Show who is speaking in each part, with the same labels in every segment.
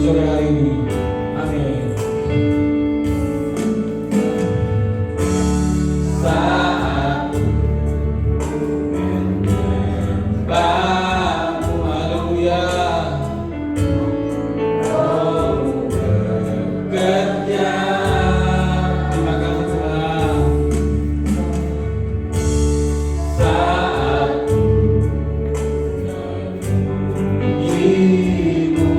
Speaker 1: sore hari ini. Amin. Saat bangun, haleluya, bekerja. Terima kasih Tuhan. Saat dirimu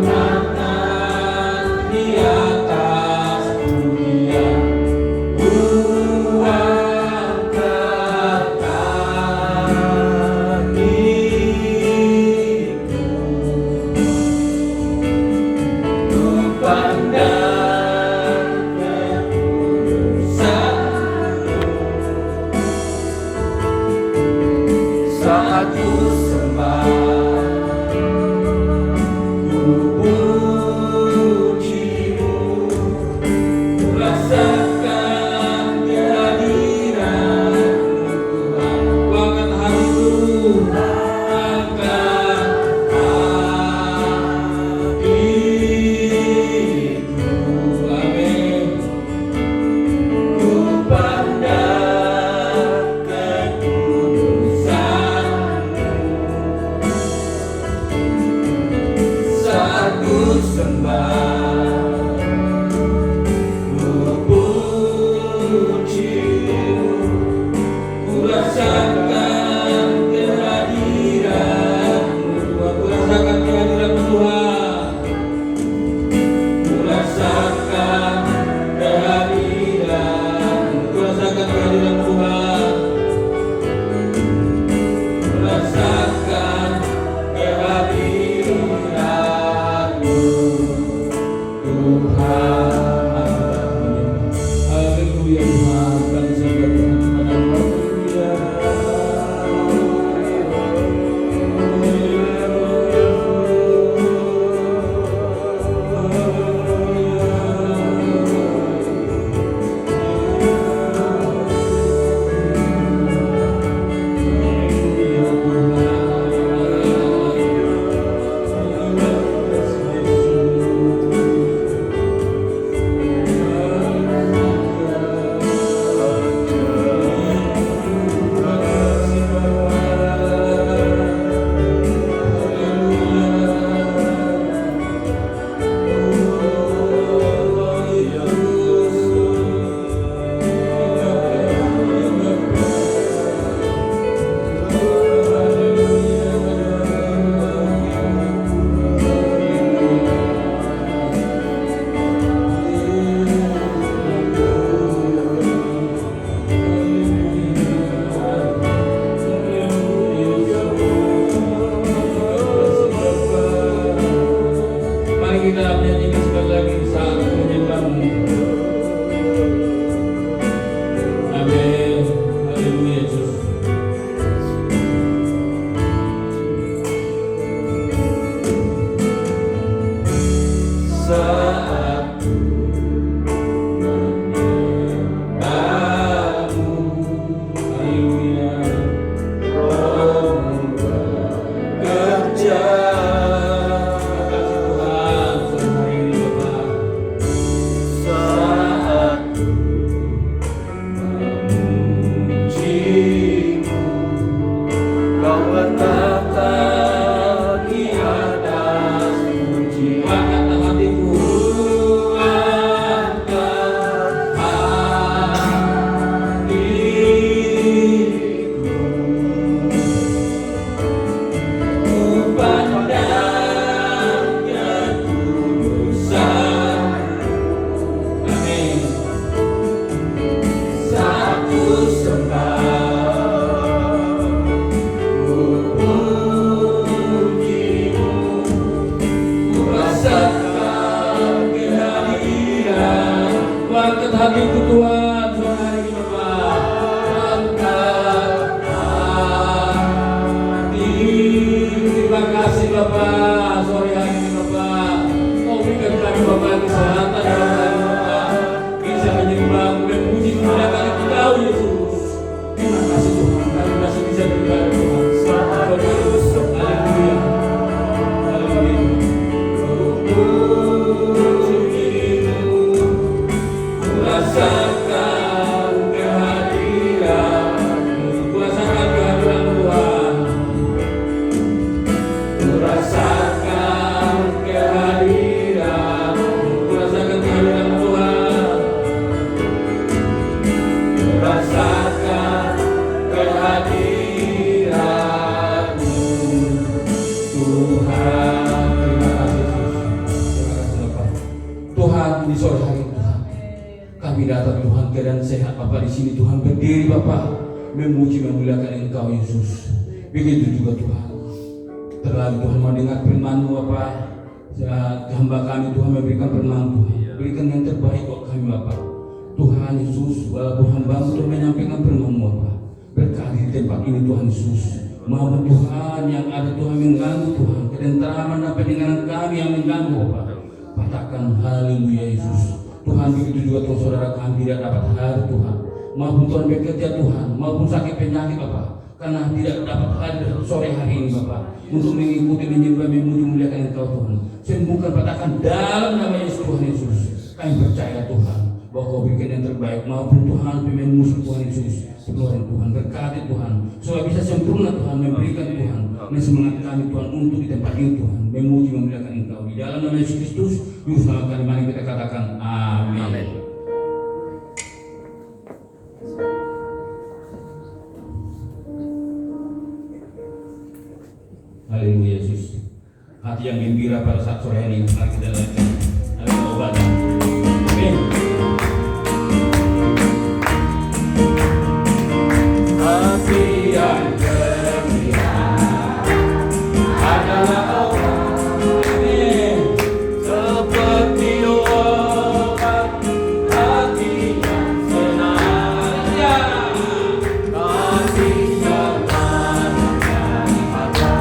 Speaker 1: menatap di atas dunia, buat kaki ku pandang kekudusanmu. Saat ku sembah, ku pujimu, ku rasakan kehadiran-Mu Tuhan. Ku angkat hatiku, angkat hatiku, amin. Ku pandang kekudusan-Mu. Saat ku sembah, ku pujimu, ku rasakan kehadiran-Mu Tuhan. Ku rasakan kehadiran-Mu Tuhan. Ku rasakan kehadiran-Mu. Ku rasakan kehadiran Tuhan. Ku rasakan kehadiran-Mu Tuhan. Haleluya Tuhan, kami sembah Tuhan. Mari kita menyanyikan sekali lagi saat menyembah-Mu. Amin. Haleluya Yesus. Saat menyembah-Mu, haleluya, Roh bekerja. Terima kasih Tuhan. kami datang Tuhan keadaan sehat Bapak di sini Tuhan, berdiri Bapak memuji memuliakan Engkau Yesus. Begitu juga Tuhan, terlalu Tuhan mendengar firman-Mu Bapak, hamba kami Tuhan memberikan firman Tuhan, berikan yang terbaik buat kami Bapak. Tuhan Yesus, walaupun hamba-Mu Tuhan menyampaikan firman-Mu Bapak, berkati di tempat ini Tuhan Yesus. Maupun Tuhan yang ada Tuhan mengganggu Tuhan, ketenteraman dan pendengaran kami yang mengganggu Bapak, katakan haleluya Yesus. Tuhan begitu juga Tuhan saudara kami tidak dapat hadir Tuhan, maupun Tuhan bekerja Tuhan, maupun sakit penyakit Bapak, karena tidak dapat hadir sore hari ini Bapak, untuk mengikuti menyembah memuji memuliakan Engkau Tuhan. Sembuhkan katakan dalam nama Yesus Tuhan Yesus. Kami percaya Tuhan bahwa Kau berikan yang terbaik, maupun Tuhan pemain musuh Tuhan Yesus. Keluarin Tuhan, berkati Tuhan, supaya bisa sempurna Tuhan, memberikan Tuhan semangat kami Tuhan untuk di tempat ini Tuhan, memuji memuliakan Engkau di dalam nama Yesus Kristus. Juru selamat kami, mari kita katakan amin. Haleluya Yesus. Hati yang gembira pada saat sore hari ini, mari kita lanjutkan. Amin. Obat. Amin. Hati yang gembira adalah obat, seperti obat hati yang senang. Kasih semangatnya ada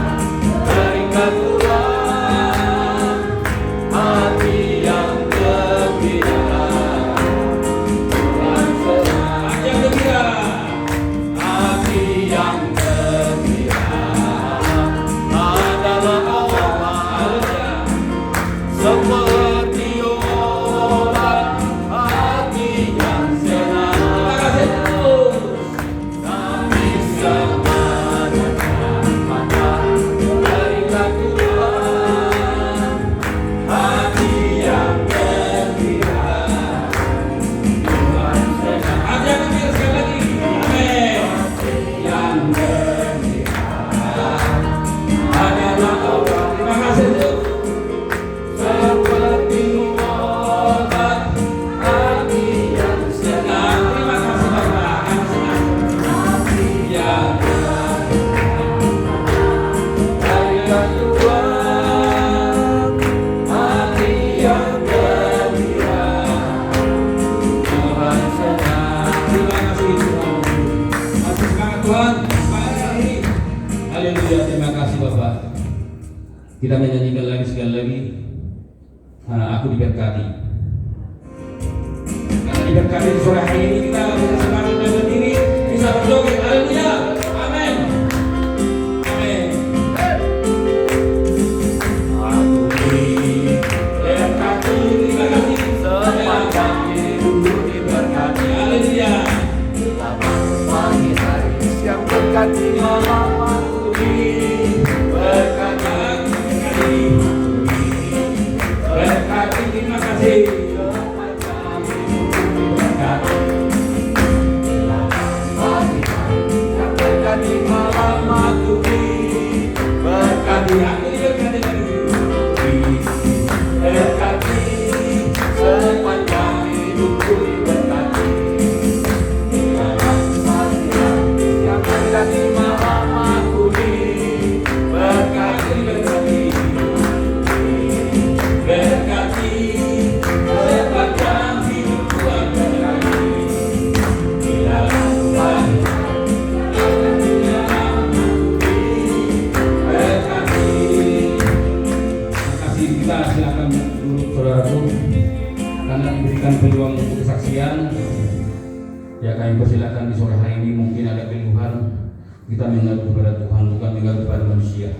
Speaker 1: teringat Tuhan. Hati yang gembira Tuhan senang. Hati yang gembira, hati yang gembira adalah obat, seperti obat hati yang senang. Tapi semangatnya pada teringat Tuhan. Hati yang gembira Tuhan senang. Hati yang gembira sekali lagi. Amin. Yang gembira adalah obat. Terima kasih Tuhan. Seperti obat hati yang senang. Terima kasih Bapak. Hati yang teringat Tuhan. Hati yang gembira Tuhan senang. Terima kasih Tuhan. Masih semangat Tuhan. Semangat lagi. Haleluya. Terima kasih Bapak. Kita menyanyikan lagi sekali lagi. Aku diberkati. Karena diberkati di sore hari ini kita bisa semangat dan berdiri, bisa berjoget. Haleluya. Amin. Amin. Aku diberkati. Terima kasih. Sepanjang hidupku diberkati. Haleluya. Pagi hari siang berkati, malam aku diberkati. Berkati, terima kasih. Berkati malam aku diberkati. Aku diberkati berkati sepanjang hidupku diberkati. Berkati malam aku diberkati. Berkati sepanjang hidupku berkati. Di dalam Tuhan berkati. Kasih kita silakan duduk saudaraku, karena diberikan peluang untuk kesaksian. Ya kami persilakan di sore hari ini, mungkin ada keluhan, kita mengadu kepada Tuhan, bukan mengadu kepada manusia.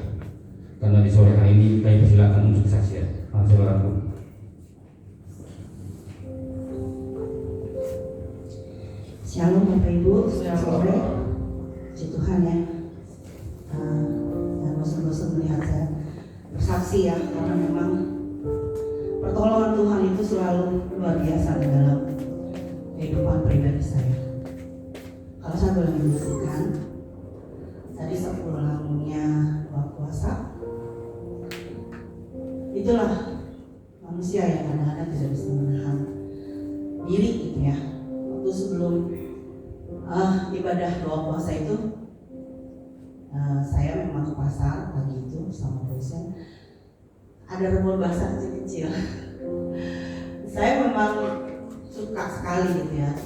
Speaker 1: Karena di sore hari ini kami persilakan untuk kesaksian. Saudaraku.
Speaker 2: Shalom Bapak Ibu, sore puji Tuhan ya. Jangan bosan-bosan melihat saya bersaksi ya, karena memang pertolongan Tuhan itu selalu luar biasa dalam kehidupan pribadi saya. Kalau saya boleh menyaksikan, tadi sepulangnya puasa, itulah manusia yang kadang-kadang tidak bisa menahan diri gitu ya. setiap doa puasa itu saya memang ke pasar pagi itu sama dosen. Ada rebun basah kecil-kecil. Saya memang suka sekali gitu ya.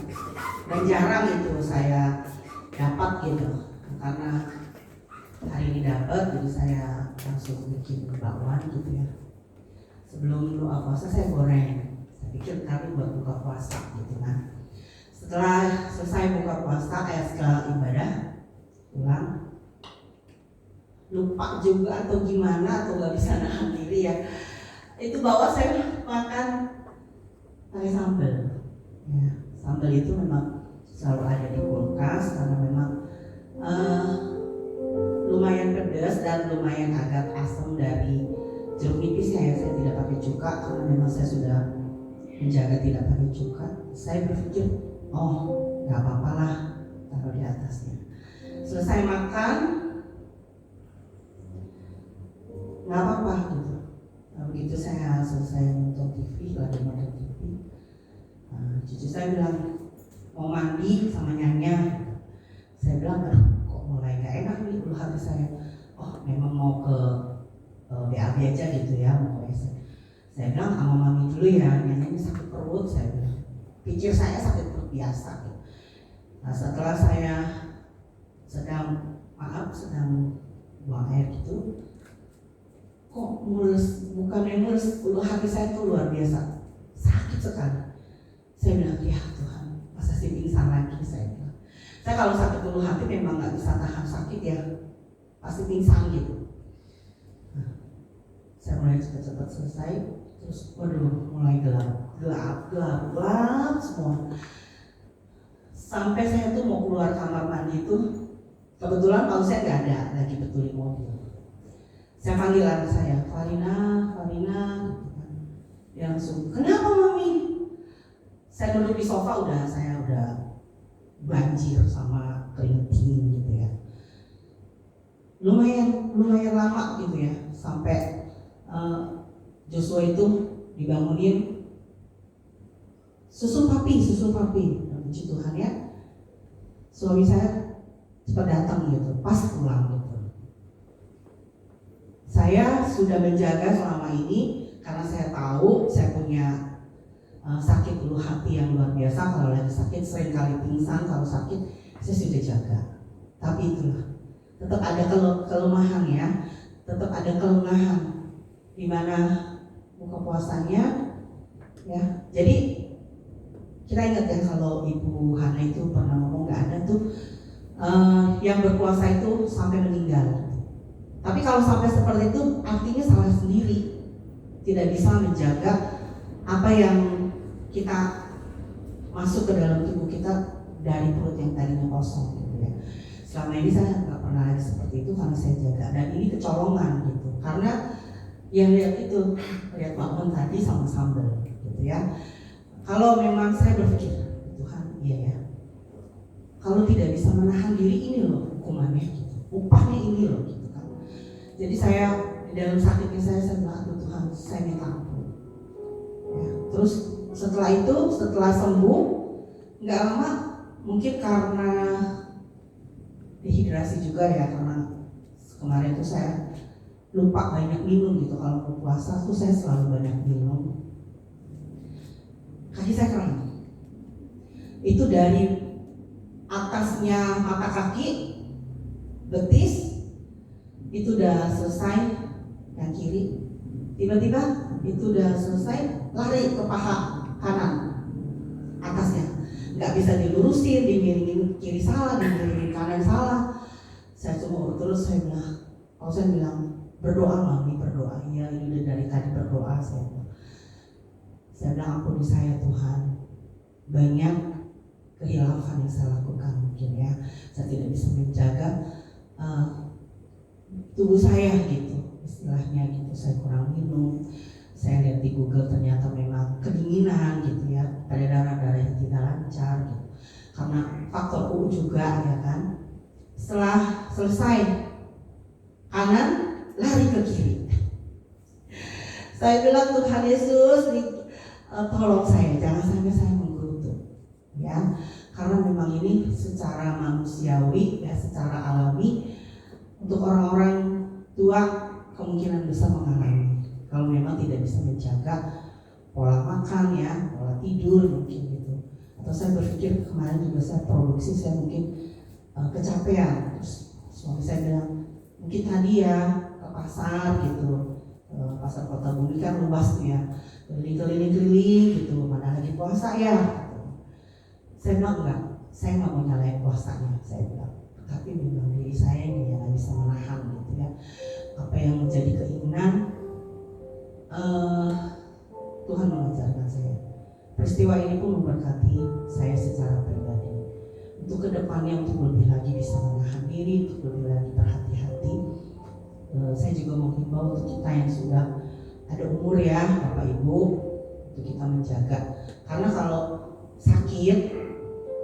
Speaker 2: Dan jarang itu saya dapat gitu. Karena hari ini dapat, jadi saya langsung bikin bakwan gitu ya. Sebelum doa puasa saya goreng. Saya pikir kami buat buka puasa gitu kan. Setelah selesai buka puasa, setelah ibadah pulang, lupa juga atau gimana atau nggak bisa nahan diri ya. Itu bawa saya makan pakai sambal. Ya, sambal itu memang selalu ada di kulkas karena memang lumayan pedas dan lumayan agak asam dari jeruk nipisnya ya. Saya tidak pakai cuka karena memang saya sudah menjaga tidak pakai cuka. Saya berpikir, oh nggak apa-apa lah, taruh di atasnya. Selesai makan, nggak apa-apa gitu. Nah, begitu saya selesai nonton TV, lagi nonton TV, cucu saya bilang mau mandi sama Nyanya. Saya bilang, kok mulai nggak enak nih ulu hati saya. Oh memang mau ke BAB aja gitu ya, mau ke WC. Saya bilang sama mami dulu ya, Nyanya ini sakit perut. Saya bilang, pikir saya sakit perut biasa gitu. Nah setelah saya sedang buang air gitu, kok mulus, bukannya mulus, ulu hati saya tuh luar biasa sakit sekali. Saya bilang, ya Tuhan, masa sih pingsan lagi? Saya bilang, saya kalau sakit ulu hati memang nggak bisa tahan sakit ya, pasti pingsan gitu. Nah, saya mulai cepat-cepat selesai, terus waduh mulai gelap semua. Sampai saya tuh mau keluar kamar mandi itu, kebetulan kalau saya nggak ada lagi betulin mobil. Saya panggil anak saya, Farina, dia langsung, kenapa mami? Saya duduk di sofa saya udah banjir sama keringet dingin gitu ya. Lumayan lama gitu ya, sampai Joshua itu dibangunin, susul papi. Puji Tuhan ya, suami saya cepat datang gitu, pas pulang gitu. Saya sudah menjaga selama ini karena saya tahu saya punya sakit ulu hati yang luar biasa. Kalau lagi sakit sering kali pingsan, kalau sakit saya sudah jaga. Tapi itulah, tetap ada kelemahan ya, tetap ada kelengahan di mana buka puasanya ya. Jadi kita ingat ya kalau Ibu Hana itu pernah ngomong nggak ada tuh yang berpuasa itu sampai meninggal. Tapi kalau sampai seperti itu artinya salah sendiri, tidak bisa menjaga apa yang kita masuk ke dalam tubuh kita dari perut yang tadinya kosong gitu ya. Selama ini saya nggak pernah lagi seperti itu karena saya jaga, dan ini kecolongan gitu. Karena yang lihat bakwan tadi sama sambal gitu ya. Kalau memang saya berpikir, Tuhan iya ya, kalau tidak bisa menahan diri ini loh hukumannya gitu, upahnya ini loh gitu kan. Jadi saya di dalam sakitnya saya bilang, aduh Tuhan saya minta ampun ya. Terus setelah sembuh nggak lama, mungkin karena dehidrasi juga ya, karena kemarin tuh saya lupa banyak minum gitu. Kalau mau puasa tuh saya selalu banyak minum. Kaki saya kram. Itu dari atasnya mata kaki, betis, itu udah selesai yang kiri. Tiba-tiba itu udah selesai, lari ke paha kanan atasnya. Nggak bisa dilurusin, dimiringin kiri salah, dimiringin kanan salah. Saya cuma terus saya bilang, berdoa mami, berdoa. Iya, ini udah dari tadi berdoa saya bilang ampuni saya Tuhan, banyak kehilafan yang saya lakukan mungkin ya. Saya tidak bisa menjaga tubuh saya gitu, istilahnya gitu. Saya kurang minum. Saya lihat di Google ternyata memang kedinginan gitu ya, darah yang tidak lancar gitu. Karena faktor U juga ya kan. Setelah selesai kanan, lari ke kiri. Saya bilang, Tuhan Yesus, tolong saya, jangan sampai saya menggerutu ya. karena memang ini secara manusiawi ya, secara alami untuk orang-orang tua kemungkinan besar mengalami kalau memang tidak bisa menjaga pola makan ya, pola tidur mungkin gitu. Atau saya berpikir kemarin juga saya produksi, saya mungkin kecapean, terus suami saya bilang mungkin tadi ya ke pasar gitu, pasar Kota Bumi kan luas tuh ya, keliling-keliling gitu, mana lagi puasa ya gitu. Saya bilang enggak, saya nggak mau nyalain puasanya, saya bilang, tapi memang diri saya yang nggak bisa menahan gitu ya, apa yang menjadi keinginan. Tuhan mengajarkan saya. Peristiwa ini pun memberkati saya secara pribadi. Untuk kedepannya, untuk lebih lagi bisa menahan diri, untuk lebih lagi berhati-hati. Saya juga menghimbau untuk kita yang sudah ada umur ya, Bapak Ibu, untuk kita menjaga. Karena kalau sakit,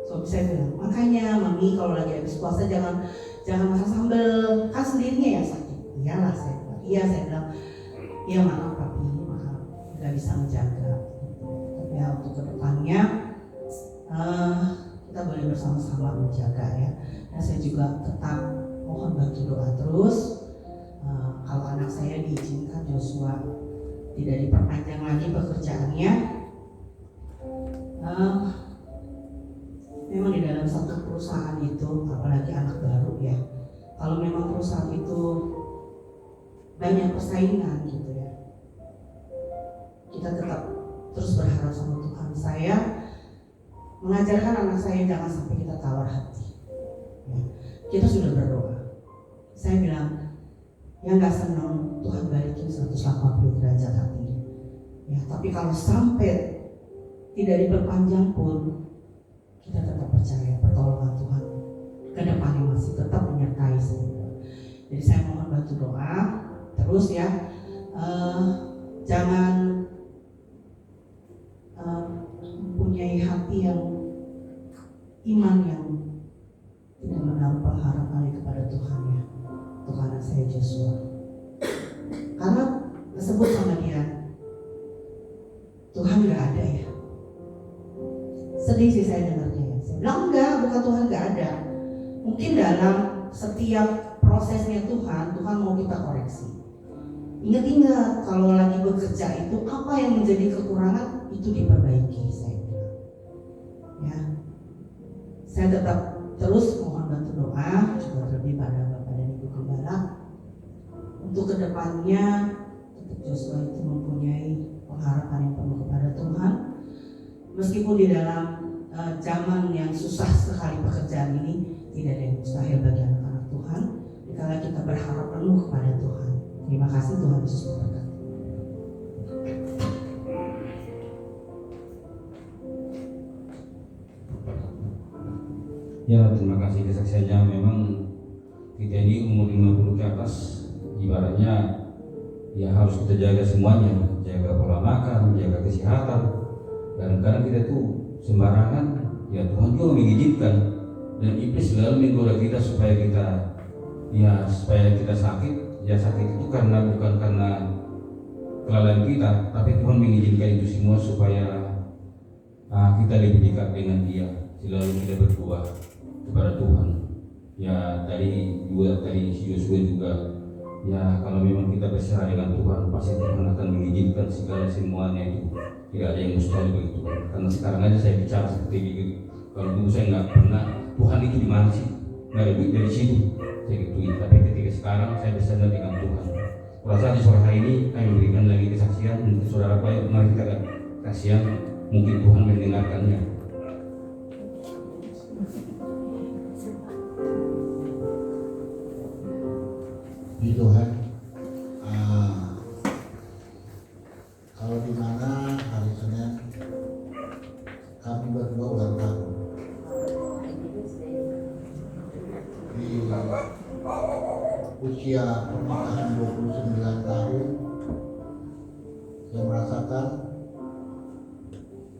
Speaker 2: suami saya bilang, makanya Mami kalau lagi habis puasa jangan masak sambal, kan sendirinya ya sakit. Iyalah saya bilang, iya saya bilang, iya maaf Papi, maaf, nggak bisa menjaga. Tapi ya untuk kedepannya kita boleh bersama-sama menjaga ya. Dan saya juga tetap mohon bantu doa terus. Kalau anak saya diizinkan Joshua tidak diperpanjang lagi pekerjaannya, memang di dalam satu perusahaan itu, apalagi anak baru ya, kalau memang perusahaan itu banyak persaingan gitu ya, kita tetap terus berharap sama Tuhan. Saya mengajarkan anak saya jangan sampai kita tawar hati ya. Kita sudah berdoa, saya bilang yang gak senang Tuhan balikin 180 derajat hatinya ya, tapi kalau sampai tidak diperpanjang pun kita tetap percaya pertolongan Tuhan ke depannya masih tetap menyertai saya. Jadi saya mohon bantu doa terus ya, jangan mempunyai hati yang iman yang tidak menaruh pengharapan kepada Tuhan ya, untuk anak saya Joshua. Karena disebut sama dia, Tuhan gak ada ya. Sedih sih saya dengarnya ya. Saya bilang enggak, bukan Tuhan gak ada. Mungkin dalam setiap prosesnya Tuhan mau kita koreksi. Ingat-ingat kalau lagi bekerja itu apa yang menjadi kekurangan itu diperbaiki, saya bilang. Ya, saya tetap terus mohon bantu doa juga terlebih pada Bapak dan Ibu Gembala untuk kedepannya untuk Joshua itu mempunyai pengharapan yang penuh kepada Tuhan, meskipun di dalam zaman yang susah sekali pekerjaan ini tidak ada yang mustahil bagi anak-anak Tuhan jika kita berharap penuh kepada Tuhan. Terima kasih, Tuhan Yesus memberkati.
Speaker 1: Ya, terima kasih kesaksiannya. Memang kita ini umur 50 ke atas, ibaratnya ya harus kita jaga semuanya, jaga pola makan, jaga kesehatan. Kadang-kadang kita tuh sembarangan, ya Tuhan juga mengizinkan, dan iblis selalu menggoda kita supaya kita sakit. Ya sakit itu bukan karena kelalaian kita, tapi Tuhan mengizinkan itu semua supaya kita lebih dekat dengan Dia. Selalu kita berdoa kepada Tuhan. Ya tadi si Joshua juga, ya kalau memang kita berserah dengan Tuhan, pasti Tuhan akan mengizinkan segala semuanya itu. Tidak ada yang mustahil bagi Tuhan. Karena sekarang aja saya bicara seperti itu. Kalau dulu saya nggak pernah, Tuhan itu di mana sih? Nggak ada duit dari situ. Saya gituin. Tapi ketika sekarang saya bersandar dengan Tuhan. Rasa di sore hari ini kami berikan lagi kesaksian untuk saudara Pak. Mari kita kasihan, mungkin Tuhan mendengarkannya.
Speaker 3: Di Tuhan, kalau di mana hari Senin kami berdua ulang tahun di usia pernikahan 29 tahun, saya merasakan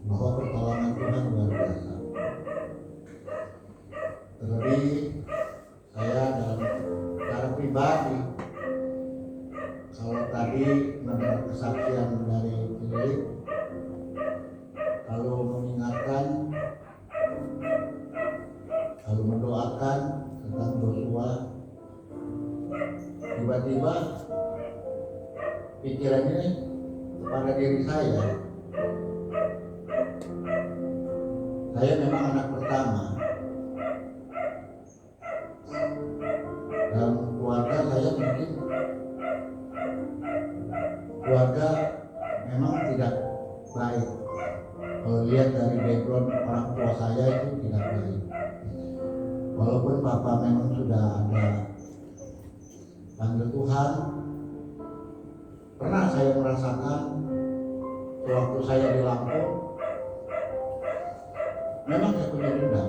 Speaker 3: bahwa pertolongan Tuhan luar biasa. Terlebih saya dalam secara pribadi, kalau tadi mendengar kesaksian dari Philip, kalau mengingatkan mendoakan tentang Joshua, tiba-tiba pikiran ini kepada diri saya memang anak pertama dalam keluarga saya, mungkin keluarga memang tidak baik. Kalau lihat dari background orang tua saya itu tidak baik. Walaupun papa memang sudah ada panggil Tuhan, pernah saya merasakan waktu saya di Lampung, memang saya punya dendam.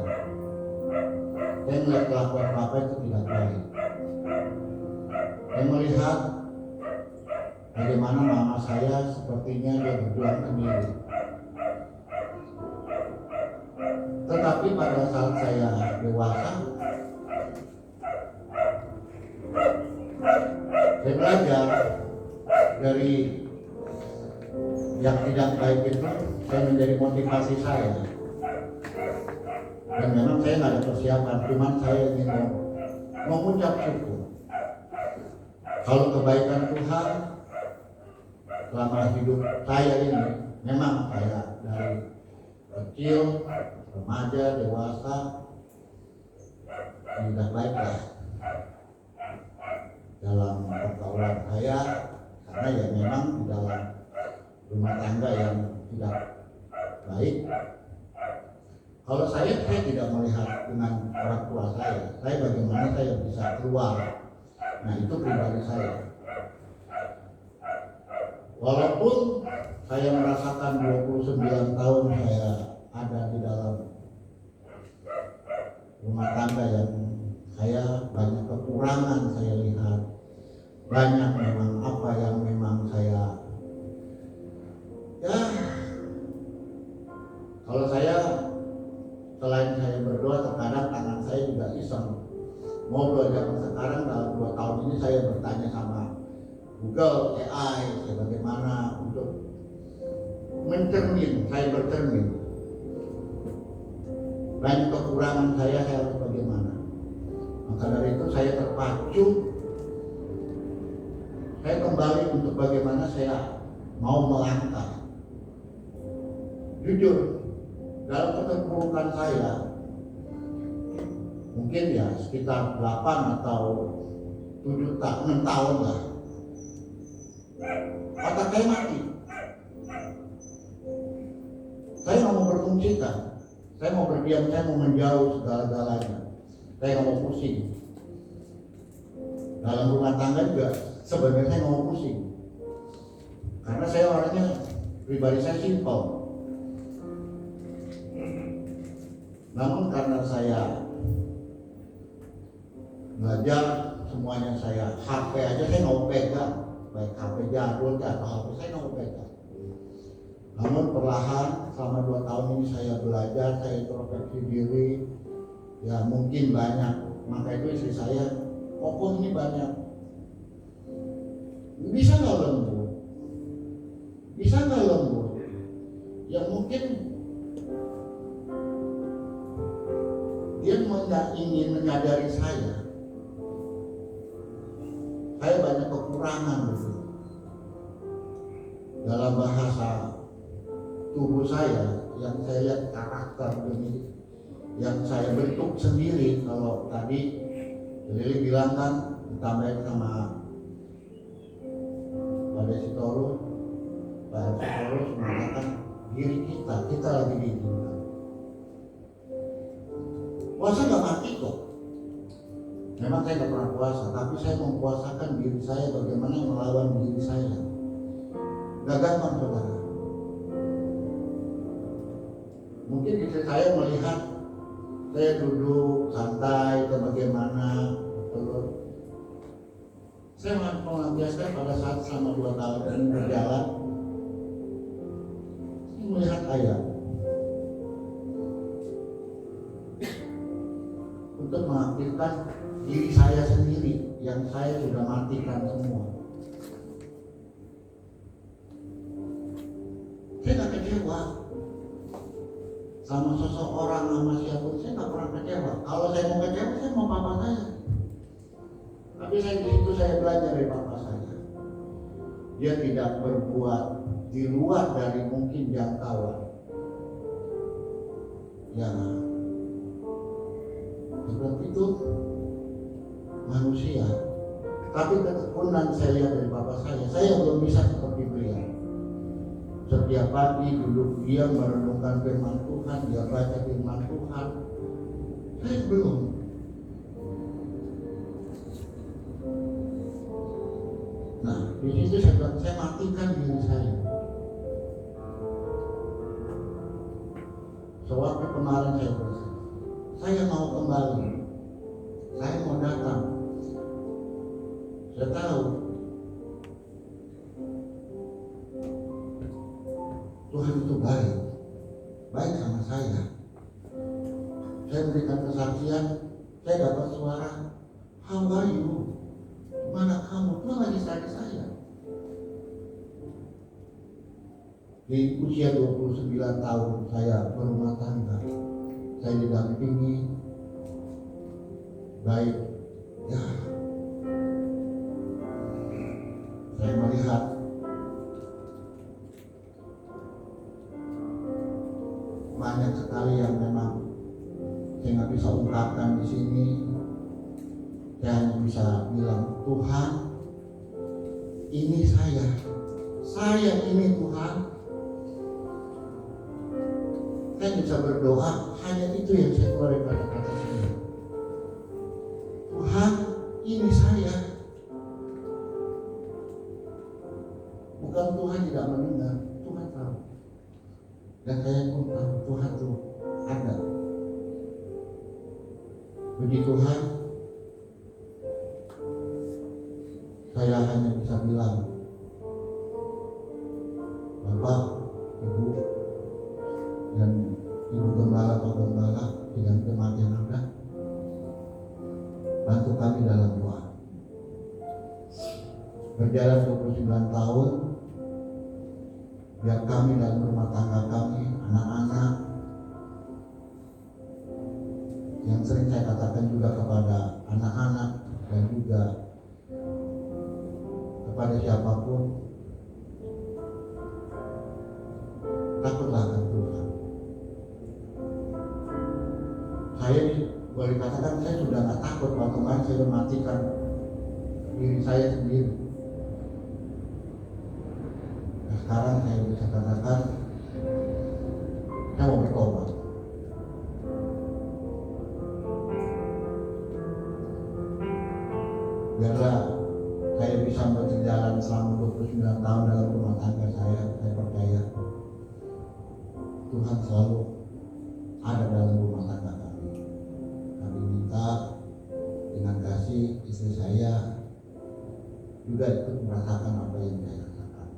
Speaker 3: Saya melihat kelakuan papa itu tidak baik. Saya melihat bagaimana mama saya sepertinya dia berjuang sendiri. Tetapi pada saat saya dewasa, saya belajar dari yang tidak baik itu, saya menjadi motivasi saya. Dan memang saya nggak ada persiapan, cuman saya ingin mengucap syukur kalau kebaikan Tuhan selama hidup saya ini, memang saya dari kecil, remaja, dewasa tidak baiklah dalam pergaulan saya, karena ya memang di dalam rumah tangga yang tidak baik. Kalau saya tidak melihat dengan orang tua saya bagaimana saya bisa keluar. Nah, itu pribadi saya. Walaupun saya merasakan 29 tahun saya ada di dalam rumah tangga yang saya banyak kekurangan saya lihat, banyak memang apa yang memang saya, ya kalau saya selain saya berdoa, terkadang tangan saya juga iseng. Mau belajar sekarang dalam 2 tahun ini saya bertanya sama Google, AI, bagaimana untuk saya bercermin. Banyak kekurangan saya harus bagaimana. Maka dari itu saya terpacu, saya kembali untuk bagaimana saya mau melangkah. Jujur, dalam keterpurukan saya, mungkin ya sekitar 8 atau 6 tahun lah, otak saya mati. Saya nggak mau berfungsikan, saya mau berdiam, saya mau menjauh segala-galanya, saya nggak mau pusing. Dalam rumah tangga juga sebenarnya saya nggak mau pusing, karena saya orangnya, pribadi saya simpel. Namun karena saya belajar semuanya, saya HP aja saya nggak mau pegang, baik HP jadul atau HP saya nggak mau pegang. Namun perlahan selama 2 tahun ini saya belajar, saya introspeksi diri, ya mungkin banyak. Maka itu istri saya, kok ini banyak, bisa nggak lembut, bisa nggak lembut, ya mungkin dia ingin menyadari saya banyak kekurangan gitu. Dalam bahasa tubuh saya, yang saya lihat karakter ini, yang saya bentuk sendiri. Kalau tadi Lili bilang kan, ditambahin sama Pak Sitorus mengatakan diri kita lagi diizinkan. Puasa gak mati kok. Memang saya gak pernah puasa, tapi saya mempuasakan diri saya bagaimana melawan diri saya. Gak gampang, saudara. Mungkin istri saya melihat saya duduk santai atau bagaimana, betul. Saya melampiaskan pada saat selama 2 tahun ini berjalan, saya melihat ayat untuk mengaktifkan diri saya sendiri yang saya sudah matikan semua. Saya gak kecewa. sama seseorang, sama siapapun, saya nggak pernah kecewa. Kalau saya mau kecewa, saya mau papa saya. Tapi di situ saya belajar dari papa saya. Dia tidak berbuat di luar dari mungkin jangkauan. Ya, seperti itu manusia. Tapi ketekunan saya lihat dari papa saya belum bisa seperti beliau. Setiap pagi duduk dia merenungkan firman Tuhan, dia baca firman Tuhan. Saya belum. Nah, di situ saya matikan diri saya. Sewaktu kemarin saya berkata, saya mau kembali, saya mau datang. Saya tahu Tuhan itu baik sama saya. Saya berikan kesaksian, saya dapat suara, how are you? Mana kamu? Tuhan lagi cari saya. Di usia 29 tahun saya berumah tangga, saya didampingi baik. Ya, saya melihat banyak sekali yang memang saya nggak bisa ungkapkan di sini. Saya hanya bisa bilang, Tuhan, ini saya ini Tuhan. Saya bisa berdoa, hanya itu yang saya keluarkan kata-kata saya. Tuhan, ini saya. Bukan Tuhan tidak mendengar, Tuhan tahu. Dan saya pun tahu Tuhan itu ada. Puji Tuhan, saya hanya bisa bilang, Bapak, Ibu, dan Ibu Gembala, Pak Gembala, dengan jemaat yang ada, bantu kami dalam doa. Berjalan 29 tahun, biar kami dalam rumah tangga kami, anak-anak, yang sering saya katakan juga kepada anak-anak dan juga kepada siapapun, takutlah akan Tuhan. Saya boleh katakan saya sudah nggak takut waktu kemarin saya matikan diri saya sendiri. Nah, sekarang saya bisa katakan saya mau bertobat. Biarlah saya bisa berjalan selama 29 tahun dalam rumah tangga saya percaya Tuhan selalu ada dalam rumah tangga kami. Kami minta dengan kasih istri saya juga ikut merasakan apa yang saya rasakan.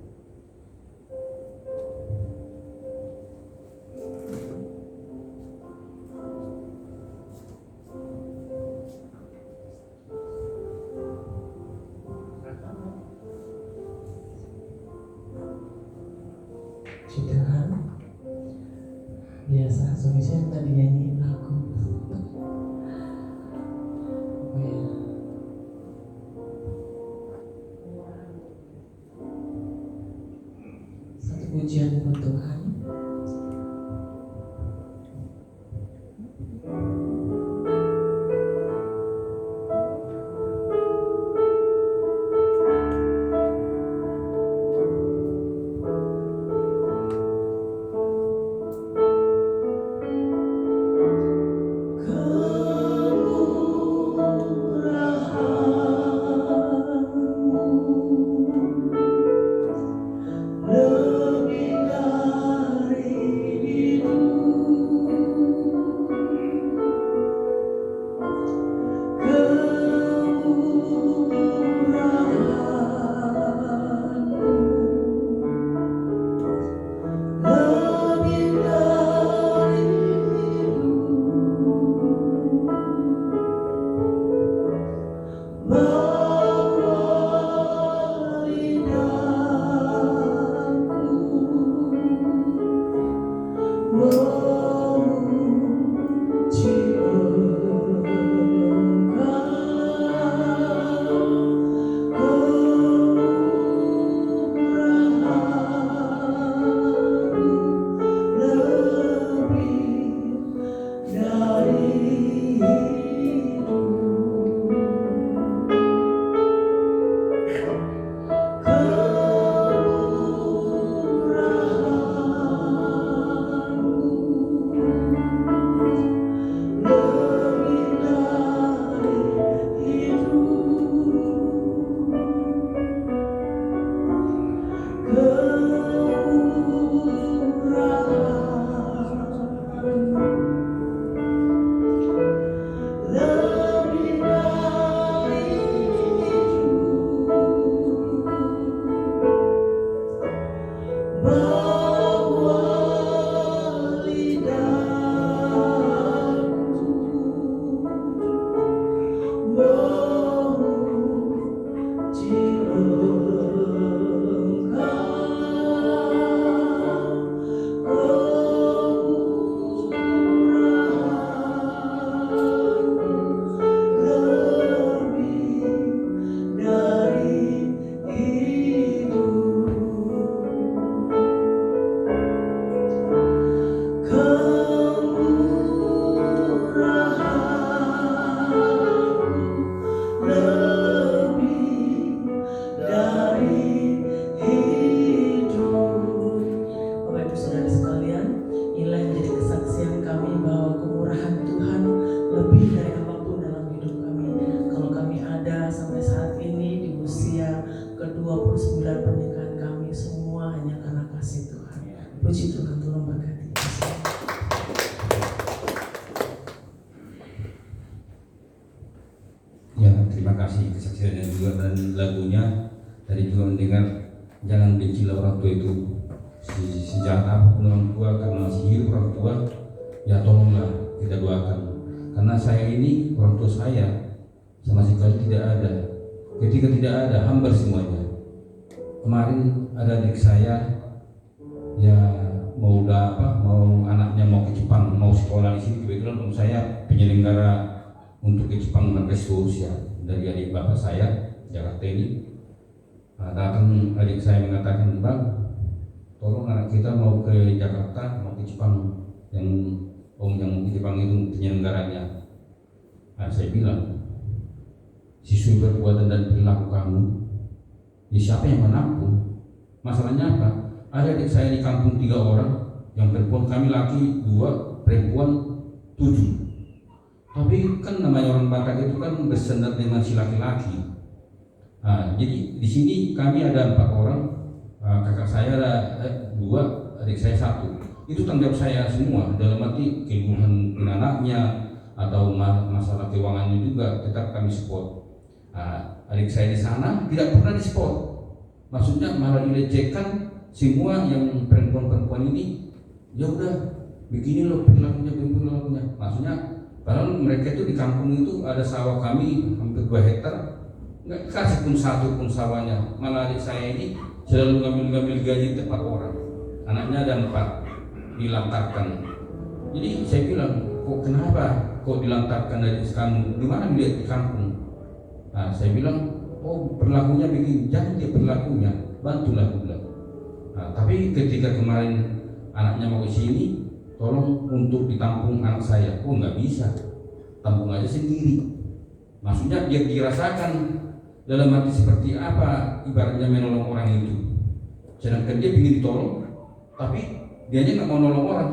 Speaker 4: Tuhan, biasa suami saya tadi nyanyiin lagu. Oh ya. Satu pujian buat Tuhan. Puji Tuhan, tolong berkati.
Speaker 1: Ya, terima kasih kesaksiannya juga dan lagunya. Tadi juga mendengar jangan bencilah orang tua itu sejahat apapun orang tua, karena masih hidup orang tua. Ya tolonglah kita doakan, karena saya ini orang tua saya sama sekali tidak ada. Ketika tidak ada, hambar semuanya. Kemarin ada adik saya, ya mau anaknya mau ke Jepang, mau sekolah di sini. Kebetulan om saya penyelenggara untuk ke Jepang markas Rusia dari adik bapak saya Jakarta ini. Datang adik saya mengatakan, bang, tolong anak kita mau ke Jakarta, mau ke Jepang, yang om yang ke Jepang itu penyelenggaranya. Saya bilang, siswa perbuatan dan perilaku kamu, ya siapa yang menampung? Masalahnya apa? Ada adik saya di kampung 3 orang, yang perempuan kami laki 2, perempuan 7. Tapi kan namanya orang Batak itu kan bersandar dengan si laki-laki. Jadi di sini kami ada 4 orang, kakak saya ada 2, adik saya 1. Itu tanggung jawab saya semua, dalam arti kebutuhan anaknya atau masalah keuangannya juga tetap kami support. Adik saya di sana tidak pernah di support, maksudnya malah dilecehkan. Semua yang perempuan-perempuan ini, ya udah begini loh perilakunya, maksudnya padahal mereka itu di kampung itu ada sawah kami hampir 2 hektar, nggak kasih pun satu pun sawahnya. Malah adik saya ini selalu ngambil gaji tempat orang, anaknya ada 4 dilantarkan. Jadi saya bilang, kok kenapa kok dilantarkan dari kamu, di mana dilihat di kampung? Saya bilang, oh perilakunya begini, jangan dia perilakunya, bantulah pula. Tapi ketika kemarin anaknya mau ke sini, tolong untuk ditampung anak saya. Oh nggak bisa, tampung aja sendiri. Maksudnya dia dirasakan dalam arti seperti apa ibaratnya menolong orang itu. Sedangkan dia ingin ditolong, tapi dianya nggak mau nolong orang.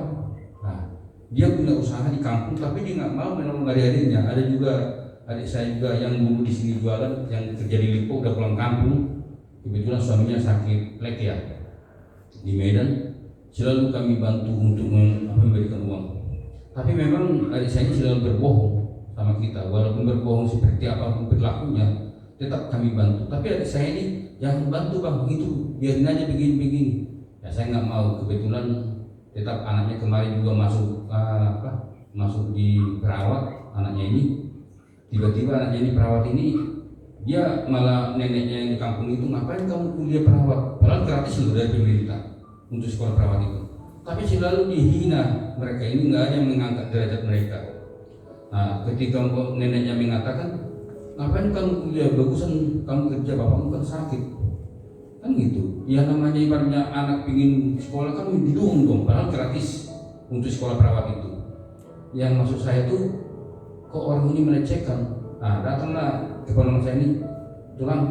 Speaker 1: Dia punya usaha di kampung, tapi dia nggak mau menolong adik-adiknya. Ada juga adik saya juga yang dulu di sini jualan, yang kerja di Lipo udah pulang kampung. Kebetulan suaminya sakit leukemia di Medan, selalu kami bantu untuk memberikan uang. Tapi memang adik saya ini selalu berbohong sama kita, walaupun berbohong seperti apapun perilakunya, tetap kami bantu. Tapi adik saya ini jangan bantu bang, itu biarin aja begini-begini. Ya saya nggak mau. Kebetulan tetap anaknya kemarin juga masuk di perawat. Anaknya ini tiba-tiba anaknya ini perawat ini, dia malah neneknya yang di kampung itu, ngapain kamu kuliah perawat? Padahal gratis loh dari pemerintah untuk sekolah perawat itu. Tapi selalu dihina mereka ini, nggak ada yang mengangkat derajat mereka. Ketika neneknya mengatakan, ngapain kamu kuliah, bagusan kamu kerja, bapakmu kan sakit, kan gitu. Ya namanya ibaratnya anak pingin sekolah kan didukung dong, padahal gratis untuk sekolah perawat itu. Yang maksud saya tuh, kok orang ini melecehkan. Datanglah kepada saya ini, tulang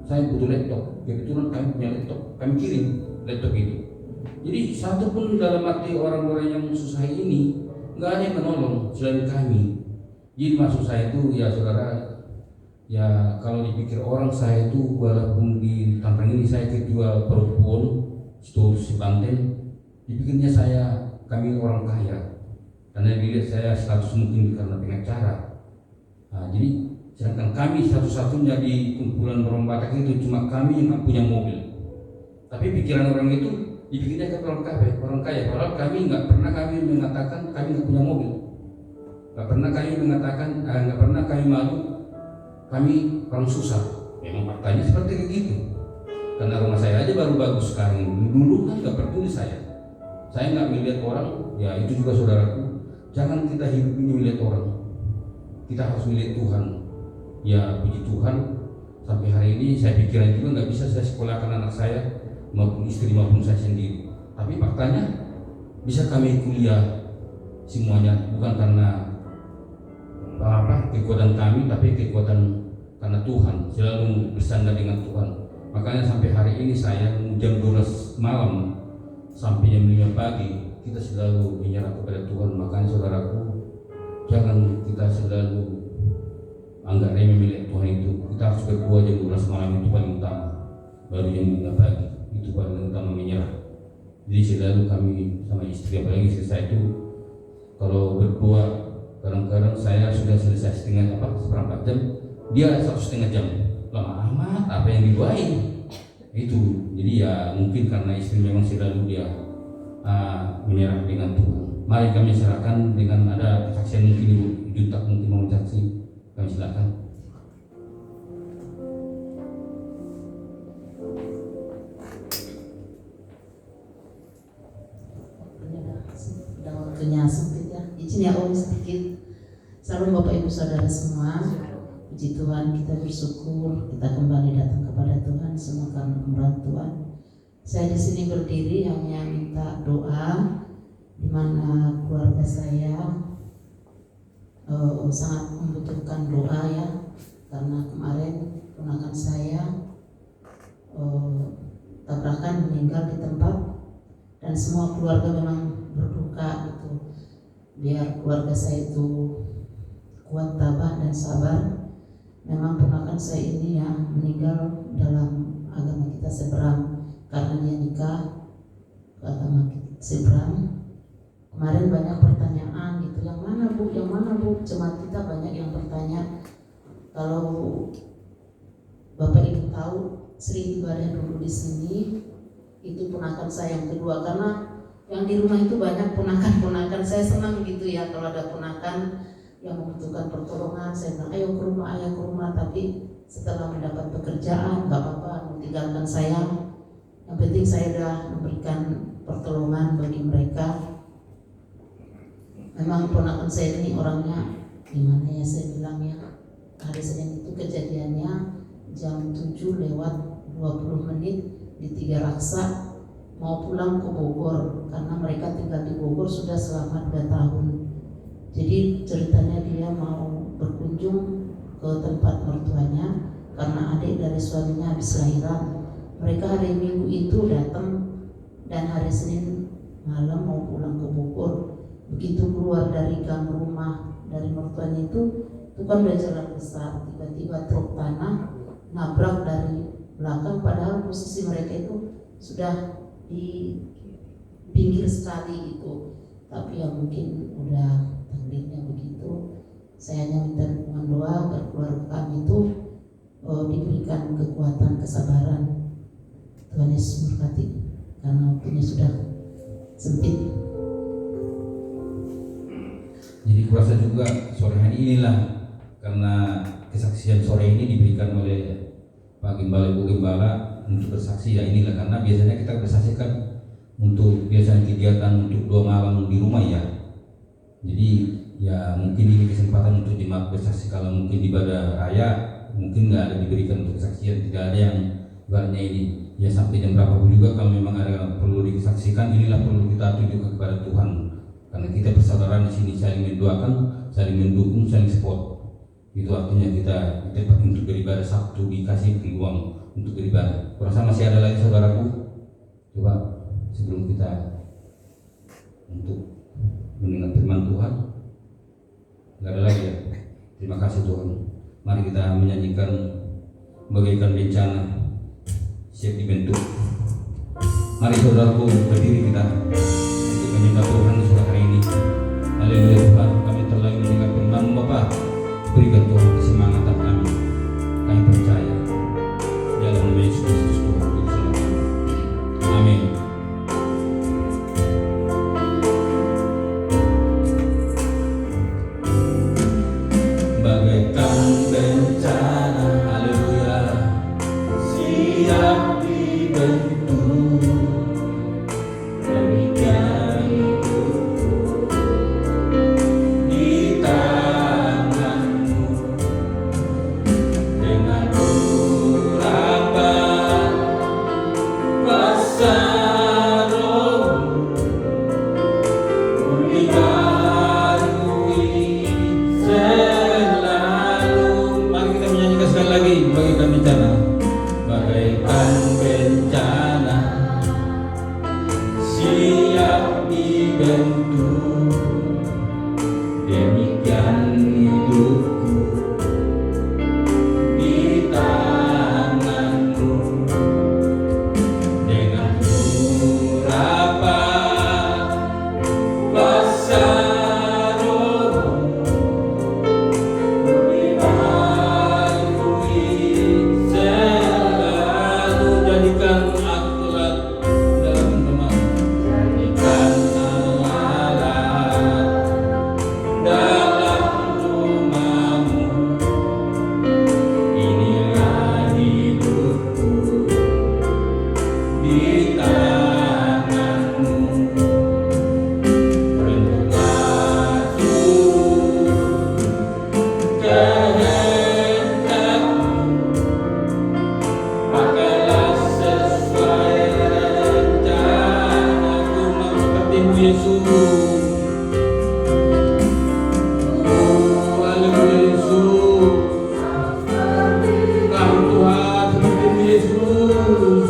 Speaker 1: saya butuh laptop. Kebetulan kami punya laptop, kami kirim laptop itu. Jadi satu pun dalam arti orang-orang yang susah ini nggak ada yang menolong selain kami. Jadi maksud saya itu ya saudara, ya kalau dipikir orang, saya itu walaupun di Tangerang ini saya ketua perempuan seluruh Banten, dipikirnya kami orang kaya karena dilihat saya status mungkin karena pengacara. Jadi sedangkan kami satu-satunya di kumpulan orang Batak itu cuma kami yang punya mobil. Tapi pikiran orang itu dibikinnya ke orang kaya. Padahal kami nggak pernah mengatakan kami nggak punya mobil, nggak pernah kami malu kami orang susah. Memang faktanya seperti itu. Karena rumah saya aja baru bagus sekarang. Dulu kan nggak peduli saya nggak melihat orang. Ya itu juga saudaraku, jangan kita hidup ini melihat orang, kita harus melihat Tuhan. Ya puji Tuhan, sampai hari ini saya pikiran juga nggak bisa saya sekolahkan anak saya maupun istri maupun saya sendiri. Tapi faktanya bisa kami kuliah semuanya bukan karena kekuatan kami, tapi kekuatan karena Tuhan. Selalu bersandar dengan Tuhan. Makanya sampai hari ini saya jam 12 malam sampai jam 5 pagi kita selalu menyerah kepada Tuhan. Makanya saudaraku, jangan kita selalu anggap remeh milik Tuhan itu. Kita harus berdoa jam 12 malam itu paling utama. Baru jam 5 pagi itu paling utama menyerah. Jadi selalu kami sama istri, apalagi istri saya itu kalau berdoa kadang-kadang saya sudah selesai seperempat jam, dia 1,5 jam. Lama amat apa yang didoain itu. Jadi ya mungkin karena istri memang selalu dia menyerah dengan Tuhan. Mari kami serahkan dengan ada kesaksian mungkin Ibu Juntak mungkin mau saksi, kami silakan.
Speaker 5: Udah waktunya sempit ya. Izin ya Om sedikit. Salam Bapak Ibu Saudara semua. Puji Tuhan, kita bersyukur kita kembali datang kepada Tuhan semua karena kemurahan Tuhan. Saya di sini berdiri hanya minta doa, di mana keluarga saya sangat membutuhkan doa ya, karena kemarin ponakan saya tabrakan meninggal di tempat dan semua keluarga memang berduka gitu. Biar keluarga saya itu kuat, tabah dan sabar. Memang ponakan saya ini ya meninggal dalam agama kita Seberang karena dia nikah ke agama Seberang. Kemarin banyak pertanyaan gitu, yang mana Bu, jemaat kita banyak yang bertanya. Kalau Bapak Ibu tahu sering ibadah dulu di sini, itu ponakan saya yang kedua, karena yang di rumah itu banyak ponakan-ponakan. Saya senang gitu ya kalau ada ponakan yang membutuhkan pertolongan. Saya bilang ayo ke rumah, tapi setelah mendapat pekerjaan gak apa-apa tinggalkan saya, yang penting saya sudah memberikan pertolongan bagi mereka. Memang ponakan saya ini orangnya gimana ya, saya bilang ya, hari Senin itu kejadiannya jam 7:20 di Tiga Raksa, mau pulang ke Bogor karena mereka tinggal di Bogor sudah selama 2 tahun. Jadi ceritanya dia mau berkunjung ke tempat mertuanya karena adik dari suaminya habis lahiran. Mereka hari Minggu itu datang dan hari Senin malam mau pulang ke Bogor. Begitu keluar dari gang rumah dari mertuanya itu kan udah jalan besar, tiba-tiba truk tanah nabrak dari belakang, padahal posisi mereka itu sudah di pinggir sekali gitu. Tapi ya mungkin udah takdirnya begitu. Saya hanya minta dukungan doa agar keluarga kami itu diberikan kekuatan, kesabaran. Tuhan Yesus memberkati karena waktunya sudah sempit.
Speaker 1: Jadi kurasa juga sore hari inilah, karena kesaksian sore ini diberikan oleh Pak Gembala Ibu Gembala untuk bersaksi ya inilah, karena biasanya kita bersaksikan untuk biasanya kegiatan untuk 2 malam di rumah ya. Jadi ya mungkin ini kesempatan untuk jemaat bersaksi. Kalau mungkin ibadah raya mungkin nggak ada diberikan untuk kesaksian, tidak ada yang ibaratnya ini ya sampai jam berapapun juga kalau memang ada perlu disaksikan, inilah perlu kita tunjukkan kepada Tuhan, karena kita persaudaraan di sini saling mendoakan, saling mendukung, saling support. Itu artinya kita tempat untuk beribadah Sabtu dikasih peluang untuk beribadah. Kurasa masih ada lagi saudaraku? Coba sebelum kita untuk mendengar firman Tuhan, nggak ada lagi ya. Terima kasih Tuhan. Mari kita menyanyikan bagaikan bencana siap dibentuk. Mari saudaraku berdiri kita untuk menyembah Tuhan sore hari ini. Haleluya Tuhan, kami telah mendengar firman Bapa. Berikan Tuhan kesemangatan kami. Kami percaya dalam nama Yesus Kristus Tuhan. Amin. Yesus. Oh, haleluya Yesus. Kami Tuhan seperti Yesus.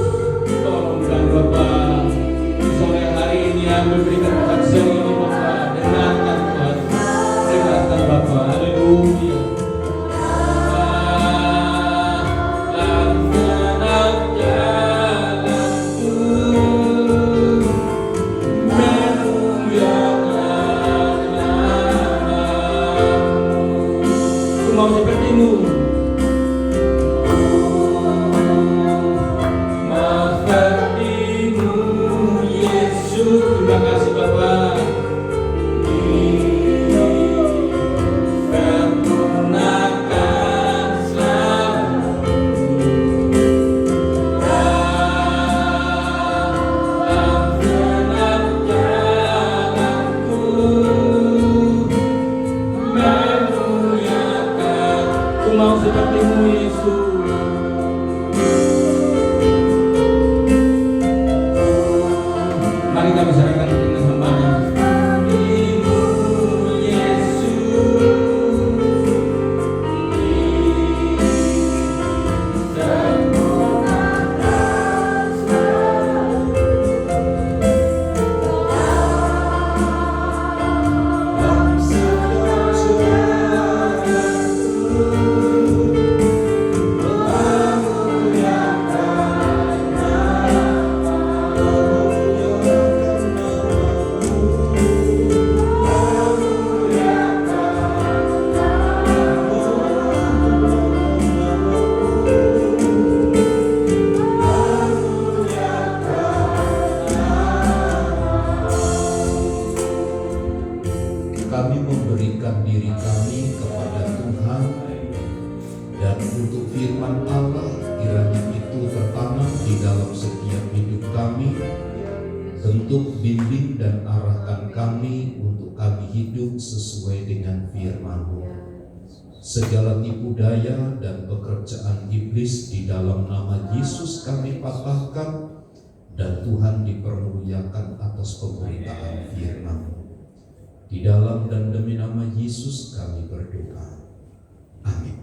Speaker 1: Tolong dan Bapak di sore hari ini yang memberikan kesaksian ini Bapak. Dengarkan Tuhan. Dengarkan Bapak. Haleluya. Mau sepertimu, mau sepertimu Yesus. Terima kasih Bapak. Sempurnakan selalu dalam genap jalanku. Aku mau sepertimu Yesus. Mari kami serahkan dengan hamba-Nya. Sepertimu Yesus. Sempurnakan selalu dalam setiap
Speaker 6: Kami memberikan diri kami kepada Tuhan, dan untuk firman Allah kiranya itu tertanam di dalam setiap hidup kami, bentuk bimbing dan arahkan kami untuk kami hidup sesuai dengan firman-Mu. Segala tipu daya dan pekerjaan iblis di dalam nama Yesus kami patahkan, dan Tuhan dipermuliakan atas pemberitaan firman-Mu. Di dalam dan demi nama Yesus kami berdoa. Amin.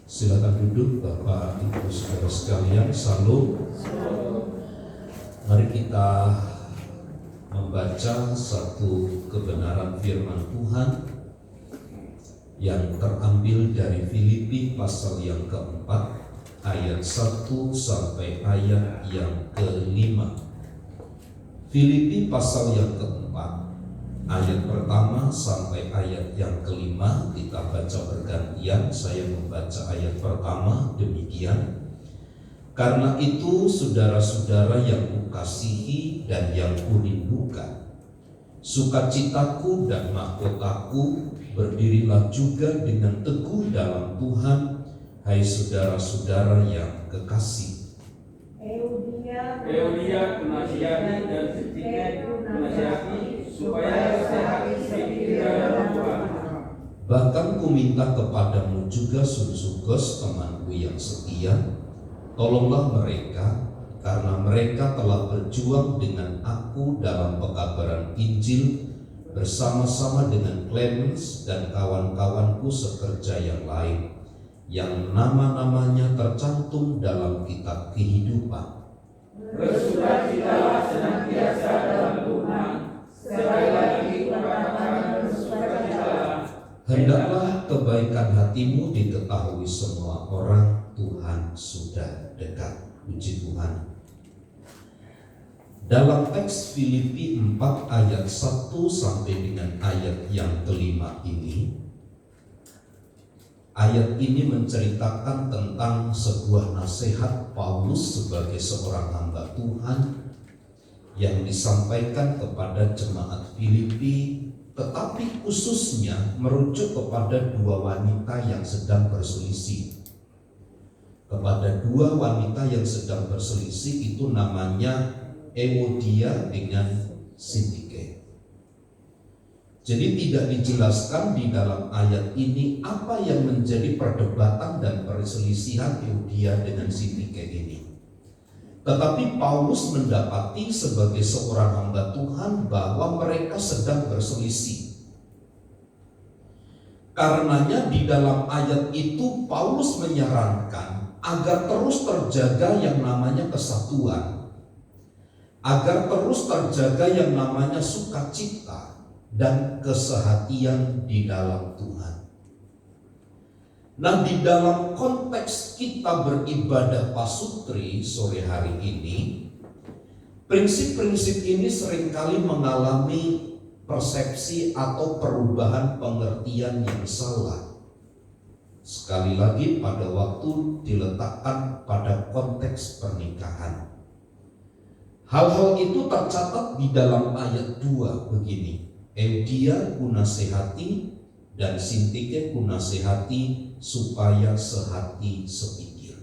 Speaker 6: Silakan duduk Bapak Ibu Saudara sekalian. Salam. Mari kita membaca satu kebenaran firman Tuhan yang terambil dari Filipi pasal yang keempat ayat 1 sampai ayat yang kelima. Filipi pasal yang keempat ayat pertama sampai ayat yang kelima, kita baca bergantian. Saya membaca ayat pertama demikian. Karena itu saudara-saudara yang kukasihi dan yang kurindukan, sukacitaku dan mahkotaku, berdirilah juga dengan teguh dalam Tuhan, hai saudara-saudara yang kekasih.
Speaker 1: Eudia menasihati dan Sintike menasihati supaya sehat di dalam Tuhan.
Speaker 6: Bahkan ku minta kepadamu juga Sunsukus, temanku yang setia, tolonglah mereka, karena mereka telah berjuang dengan aku dalam pekabaran Injil bersama-sama dengan Clemens dan kawan-kawanku sekerja yang lain, yang nama-namanya tercantum dalam kitab kehidupan.
Speaker 1: Bersukacitalah senantiasa dalam Tuhan. Sekali lagi kukatakan bersukacitalah.
Speaker 6: Hendaklah kebaikan hatimu diketahui semua orang, Tuhan sudah dekat. Puji Tuhan. Dalam teks Filipi 4 ayat 1 sampai dengan ayat yang kelima ini, ayat ini menceritakan tentang sebuah nasihat Paulus sebagai seorang hamba Tuhan yang disampaikan kepada jemaat Filipi, tetapi khususnya merujuk kepada dua wanita yang sedang berselisih. Kepada dua wanita yang sedang berselisih itu namanya Euodia dengan Sintike. Jadi tidak dijelaskan di dalam ayat ini apa yang menjadi perdebatan dan perselisihan Euodia dengan Sintike ini. Tetapi Paulus mendapati sebagai seorang hamba Tuhan bahwa mereka sedang berselisih. Karenanya di dalam ayat itu Paulus menyarankan agar terus terjaga yang namanya kesatuan, agar terus terjaga yang namanya sukacita dan kesehatian di dalam Tuhan. Nah, di dalam konteks kita beribadah pasutri sore hari ini, prinsip-prinsip ini seringkali mengalami persepsi atau perubahan pengertian yang salah. Sekali lagi pada waktu diletakkan pada konteks pernikahan. Hal-hal itu tercatat di dalam ayat 2 begini. Eudia kunasehati dan Sintike kunasehati supaya sehati sepikir.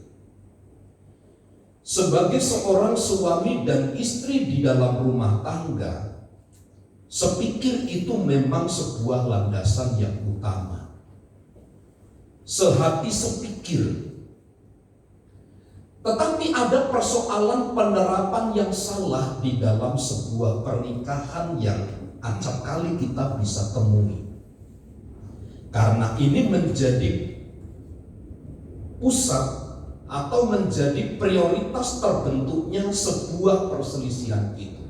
Speaker 6: Sebagai seorang suami dan istri di dalam rumah tangga, sepikir itu memang sebuah landasan yang utama. Sehati sepikir. Tetapi ada persoalan penerapan yang salah di dalam sebuah pernikahan yang acap kali kita bisa temui. Karena ini menjadi pusat atau menjadi prioritas terbentuknya sebuah perselisihan itu.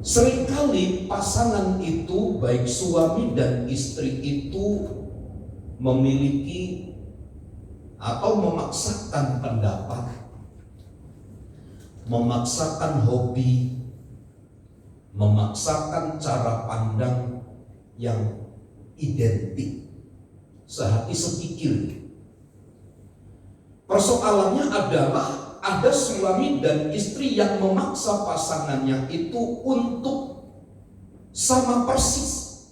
Speaker 6: Seringkali pasangan itu, baik suami dan istri itu, memiliki atau memaksakan pendapat, memaksakan hobi, memaksakan cara pandang yang identik, sehati sepikir. Persoalannya adalah ada suami dan istri yang memaksa pasangannya itu untuk sama persis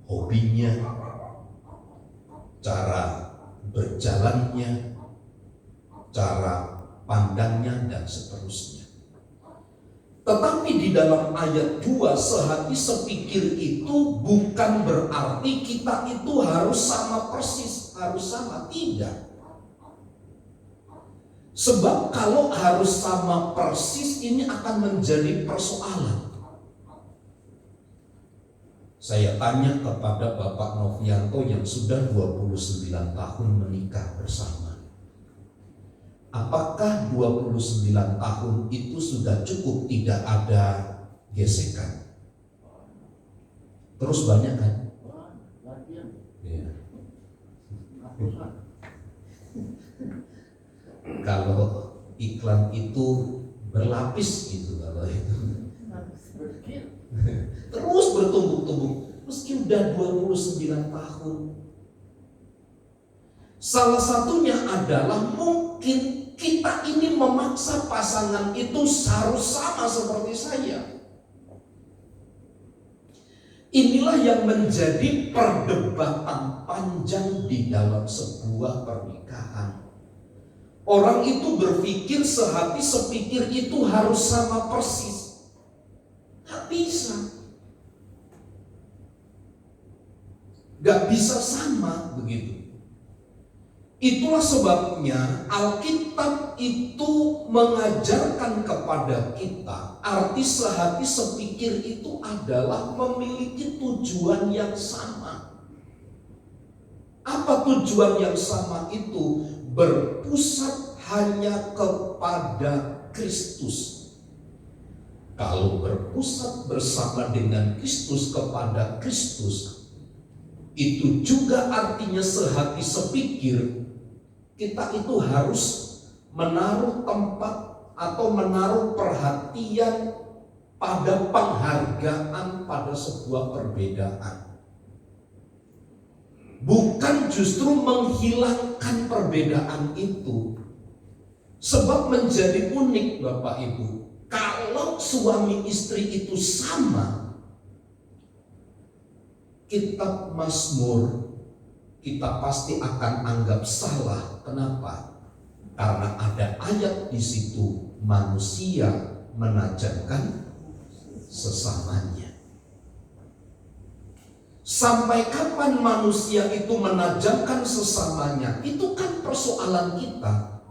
Speaker 6: hobinya, cara berjalannya, cara pandangnya, dan seterusnya. Tetapi di dalam ayat 2 sehati sepikir itu bukan berarti kita itu harus sama persis, harus sama, tidak. Sebab kalau harus sama persis ini akan menjadi persoalan. Saya tanya kepada Bapak Novianto yang sudah 29 tahun menikah bersama. Apakah 29 tahun itu sudah cukup tidak ada gesekan? Terus banyak kan? Ya. Kalau iklan itu berlapis gitu, kalau itu terus bertumbuk-tumbuk meski udah 29 tahun. Salah satunya adalah mungkin kita ini memaksa pasangan itu harus sama seperti saya. Inilah yang menjadi perdebatan panjang di dalam sebuah pernikahan. Orang itu berpikir sehati sepikir itu harus sama persis. Gak bisa. Gak bisa sama begitu. Itulah sebabnya Alkitab itu mengajarkan kepada kita arti sehati sepikir itu adalah memiliki tujuan yang sama. Apa tujuan yang sama itu? Berpusat hanya kepada Kristus. Kalau berpusat bersama dengan Kristus kepada Kristus, itu juga artinya sehati sepikir. Kita itu harus menaruh tempat atau menaruh perhatian pada penghargaan pada sebuah perbedaan. Bukan justru menghilangkan perbedaan itu. Sebab menjadi unik Bapak Ibu, kalau suami istri itu sama, kitab Mazmur kita pasti akan anggap salah. Kenapa? Karena ada ayat di situ, manusia menajamkan sesamanya. Sampai kapan manusia itu menajamkan sesamanya? Itu kan persoalan kita.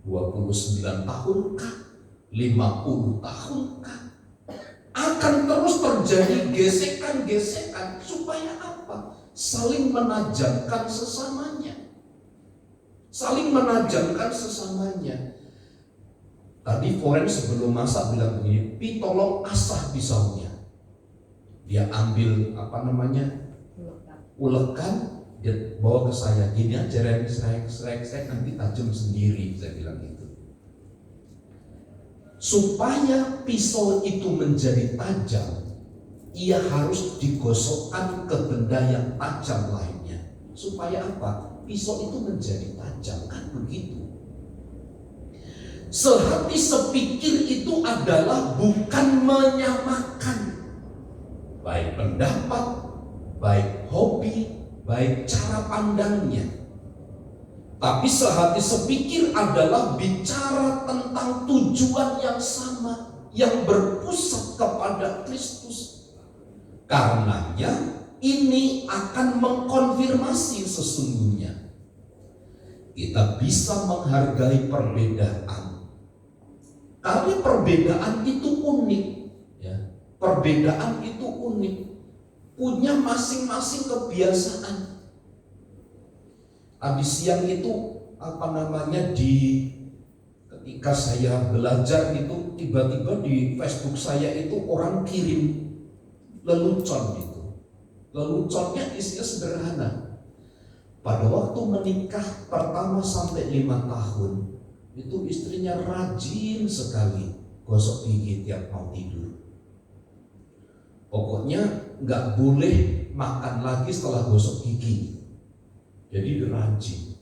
Speaker 6: 29 tahunkah? 50 tahunkah? Akan terus terjadi gesekan-gesekan. Supaya apa? Saling menajamkan sesamanya. Saling menajamkan sesamanya. Tadi Foren sebelum masak bilang begini, Pi tolong asah pisaunya. Dia ambil ulekan, dia bawa ke saya, gini aja, serek nanti tajam sendiri, saya bilang gitu. Supaya pisau itu menjadi tajam, ia harus digosokkan ke benda yang tajam lainnya. Supaya apa? Pisau itu menjadi tajam, kan begitu. Sehati sepikir itu adalah bukan menyamakan, baik pendapat, baik hobi, baik cara pandangnya. Tapi sehati sepikir adalah bicara tentang tujuan yang sama, yang berpusat kepada Kristus. Karenanya ini akan mengkonfirmasi sesungguhnya kita bisa menghargai perbedaan. Karena perbedaan itu unik, ya. Perbedaan itu unik, punya masing-masing kebiasaan. Habis siang itu ketika saya belajar itu tiba-tiba di Facebook saya itu orang kirim lelucon gitu. Leluconnya isinya sederhana. Pada waktu menikah pertama sampai 5 tahun itu istrinya rajin sekali gosok gigi tiap mau tidur. Pokoknya nggak boleh makan lagi setelah gosok gigi. Jadi rajin.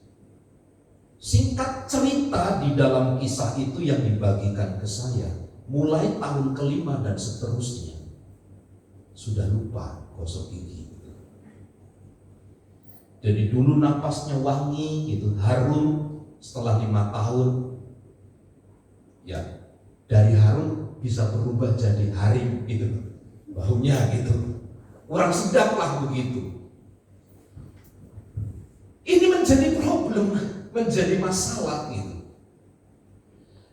Speaker 6: Singkat cerita di dalam kisah itu yang dibagikan ke saya, mulai tahun kelima dan seterusnya sudah lupa gosok gigi. Jadi dulu napasnya wangi gitu, harum. Setelah 5 tahun, ya dari harum bisa berubah jadi harim gitu, baunya gitu. Kurang sedap lah begitu. Ini menjadi problem, menjadi masalah gitu.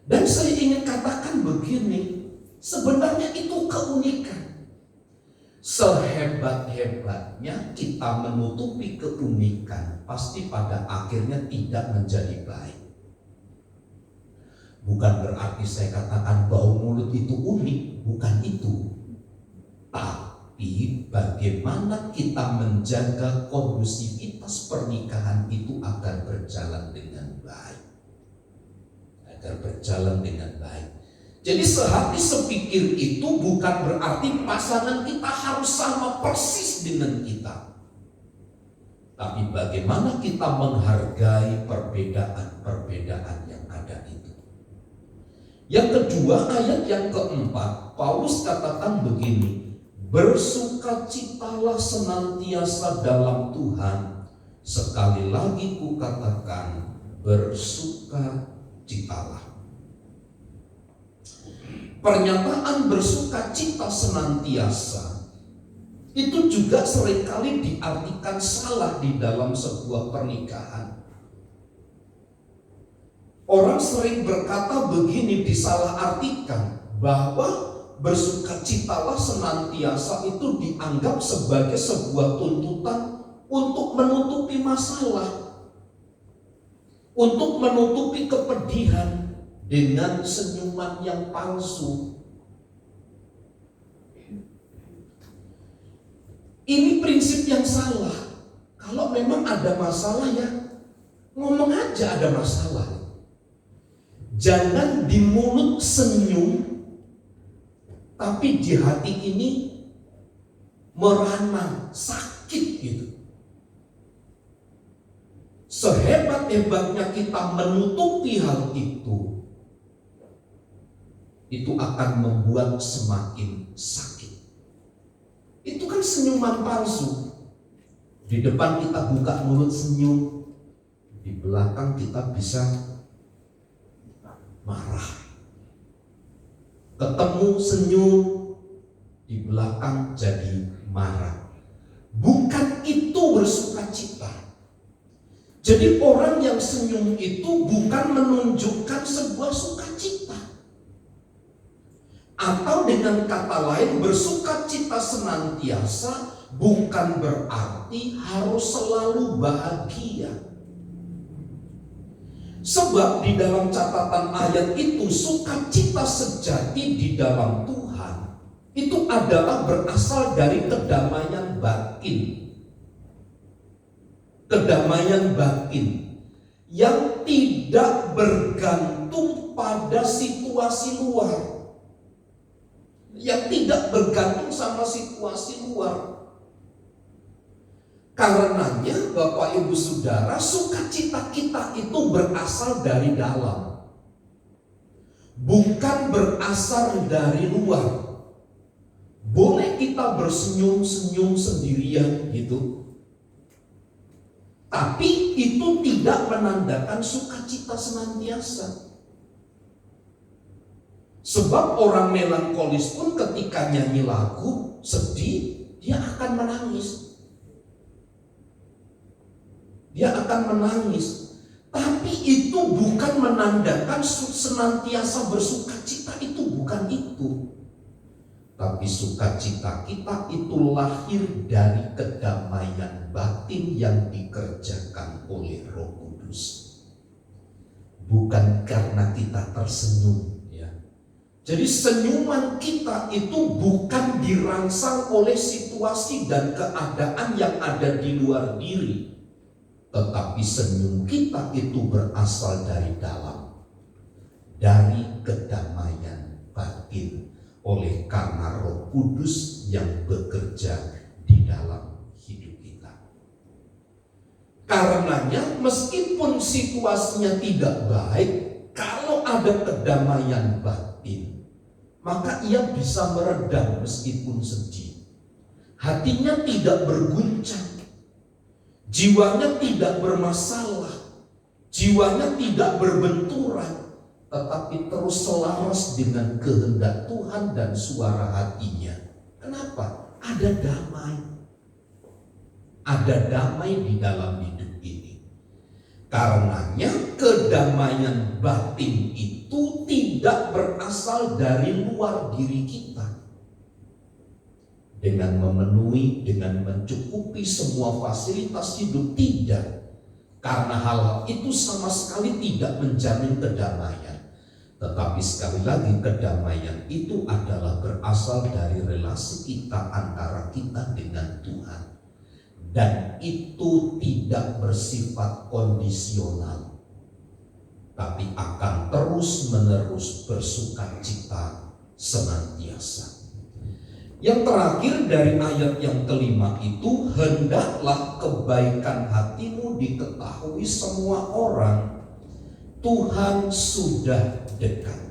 Speaker 6: Dan saya ingin katakan begini, sebenarnya itu keunikan. Sehebat-hebatnya kita menutupi keunikan, pasti pada akhirnya tidak menjadi baik. Bukan berarti saya katakan bau mulut itu unik, bukan itu. Tapi bagaimana kita menjaga kondusivitas pernikahan itu agar berjalan dengan baik. Agar berjalan dengan baik. Jadi sehati sepikir itu bukan berarti pasangan kita harus sama persis dengan kita. Tapi bagaimana kita menghargai perbedaan-perbedaan yang ada itu. Yang kedua, ayat yang keempat, Paulus katakan begini, bersukacitalah senantiasa dalam Tuhan. Sekali lagi kukatakan, bersukacitalah. Pernyataan bersukacita senantiasa itu juga seringkali diartikan salah di dalam sebuah pernikahan. Orang sering berkata begini, disalahartikan bahwa bersukacitalah senantiasa itu dianggap sebagai sebuah tuntutan untuk menutupi masalah, untuk menutupi kepedihan dengan senyuman yang palsu. Ini prinsip yang salah. Kalau memang ada masalah ya ngomong aja ada masalah. Jangan di mulut senyum tapi di hati ini merana, sakit gitu. Sehebat-hebatnya kita menutupi hal itu akan membuat semakin sakit. Itu kan senyuman palsu. Di depan kita buka mulut senyum, di belakang kita bisa marah. Ketemu senyum, di belakang jadi marah. Bukan itu bersukacita. Jadi orang yang senyum itu bukan menunjukkan sebuah sukacita. Atau dengan kata lain, bersukacita senantiasa bukan berarti harus selalu bahagia. Sebab di dalam catatan ayat itu, sukacita sejati di dalam Tuhan itu adalah berasal dari kedamaian batin. Kedamaian batin yang tidak bergantung pada situasi luar, yang tidak bergantung sama situasi luar. Karenanya Bapak Ibu Saudara, sukacita kita itu berasal dari dalam, bukan berasal dari luar. Boleh kita bersenyum-senyum sendirian gitu, tapi itu tidak menandakan sukacita senantiasa. Sebab orang melankolis pun ketika nyanyi lagu sedih, dia akan menangis. Dia akan menangis. Tapi itu bukan menandakan senantiasa bersukacita, itu bukan itu. Tapi sukacita kita itu lahir dari kedamaian batin yang dikerjakan oleh Roh Kudus. Bukan karena kita tersenyum, ya. Jadi senyuman kita itu bukan dirangsang oleh situasi dan keadaan yang ada di luar diri. Tetapi senyum kita itu berasal dari dalam, dari kedamaian batin, oleh karena Roh Kudus yang bekerja di dalam hidup kita. Karenanya meskipun situasinya tidak baik, kalau ada kedamaian batin, maka ia bisa meredam meskipun sedih. Hatinya tidak berguncang, jiwanya tidak bermasalah, jiwanya tidak berbenturan, tetapi terus selaras dengan kehendak Tuhan dan suara hatinya. Kenapa? Ada damai. Ada damai di dalam hidup ini. Karenanya kedamaian batin itu tidak berasal dari luar diri kita. Dengan memenuhi, dengan mencukupi semua fasilitas hidup, tidak. Karena hal-hal itu sama sekali tidak menjamin kedamaian. Tetapi sekali lagi, kedamaian itu adalah berasal dari relasi kita antara kita dengan Tuhan. Dan itu tidak bersifat kondisional, tapi akan terus-menerus bersukacita senantiasa. Yang terakhir dari ayat yang kelima itu, hendaklah kebaikan hatimu diketahui semua orang, Tuhan sudah dekat.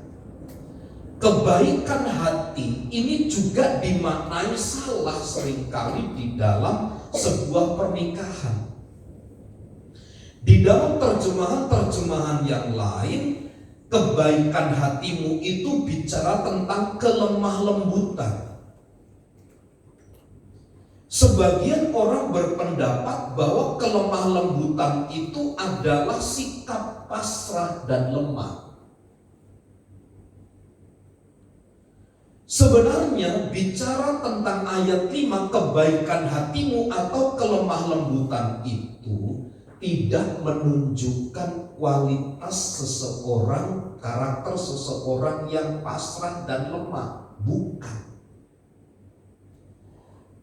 Speaker 6: Kebaikan hati ini juga dimaknai salah seringkali di dalam sebuah pernikahan. Di dalam terjemahan-terjemahan yang lain, kebaikan hatimu itu bicara tentang kelemah lembutan. Sebagian orang berpendapat bahwa kelemah lembutan itu adalah sikap pasrah dan lemah. Sebenarnya bicara tentang ayat 5, kebaikan hatimu atau kelemah lembutan itu tidak menunjukkan kualitas seseorang, karakter seseorang yang pasrah dan lemah. Bukan.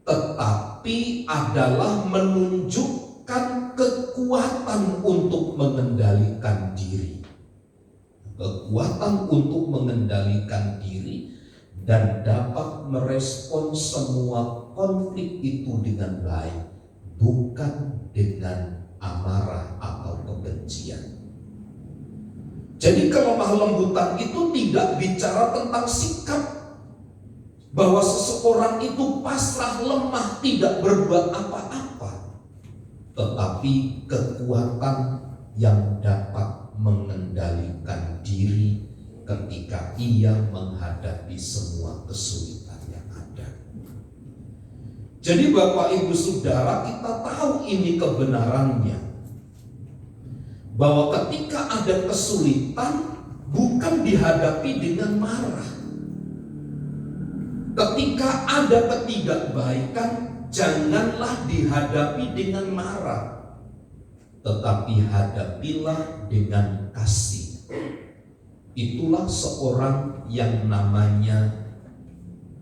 Speaker 6: Tetapi adalah menunjukkan kekuatan untuk mengendalikan diri. Kekuatan untuk mengendalikan diri dan dapat merespon semua konflik itu dengan baik, bukan dengan amarah atau kebencian. Jadi kelemah lembutan itu tidak bicara tentang sikap bahwa seseorang itu pasrah, lemah, tidak berbuat apa-apa, tetapi kekuatan yang dapat mengendalikan diri ketika ia menghadapi semua kesulitan yang ada. Jadi Bapak Ibu Saudara, kita tahu ini kebenarannya. bahwa ketika ada kesulitan bukan dihadapi dengan marah. Ketika ada ketidakbaikan janganlah dihadapi dengan marah, tetapi hadapilah dengan kasih. Itulah seorang yang namanya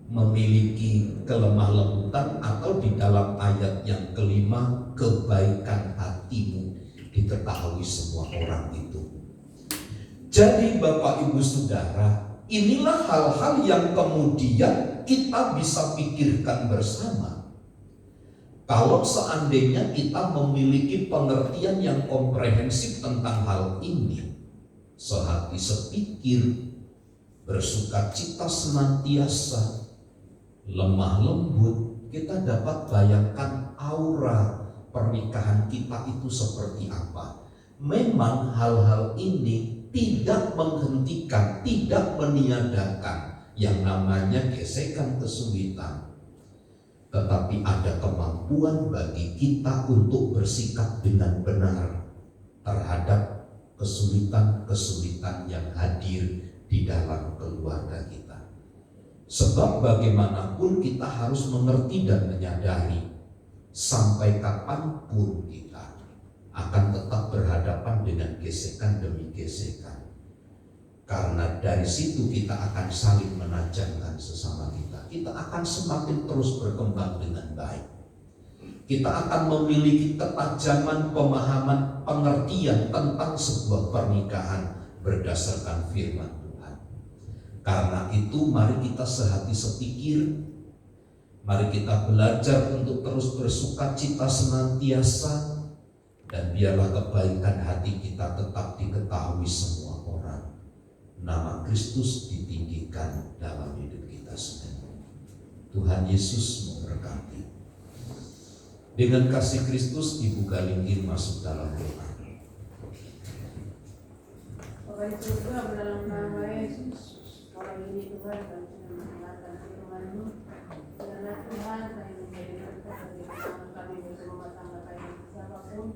Speaker 6: memiliki kelemah lembutan, atau di dalam ayat yang kelima, kebaikan hatimu diketahui semua orang itu. Jadi Bapak Ibu Saudara, inilah hal-hal yang kemudian kita bisa pikirkan bersama. Kalau seandainya kita memiliki pengertian yang komprehensif tentang hal ini, sehati sepikir, bersukacita senantiasa, lemah lembut, kita dapat bayangkan aura pernikahan kita itu seperti apa. Memang hal-hal ini tidak menghentikan, tidak meniadakan yang namanya gesekan kesulitan, tetapi ada kemampuan bagi kita untuk bersikap dengan benar terhadap kesulitan-kesulitan yang hadir di dalam keluarga kita. Sebab bagaimanapun kita harus mengerti dan menyadari sampai kapanpun kita akan tetap berhadapan dengan gesekan demi gesekan. Karena dari situ kita akan saling menajamkan sesama kita. Kita akan semakin terus berkembang dengan baik. Kita akan memiliki ketajaman pemahaman pengertian tentang sebuah pernikahan berdasarkan firman Tuhan. Karena itu mari kita sehati sepikir, mari kita belajar untuk terus bersukacita senantiasa, dan biarlah kebaikan hati kita tetap diketahui semua orang. Nama Kristus ditinggikan dalam hidup kita semua. Tuhan Yesus memberkati. Dengan kasih Kristus, Ibu Galingin masuk dalam doa.
Speaker 7: Bapak di surga, dalam nama Yesus, malam ini Tuhan kami sudah mendengarkan firman-Mu. Karena Tuhan kami menjadi berkat bagi kami bersama tangga kami siapapun.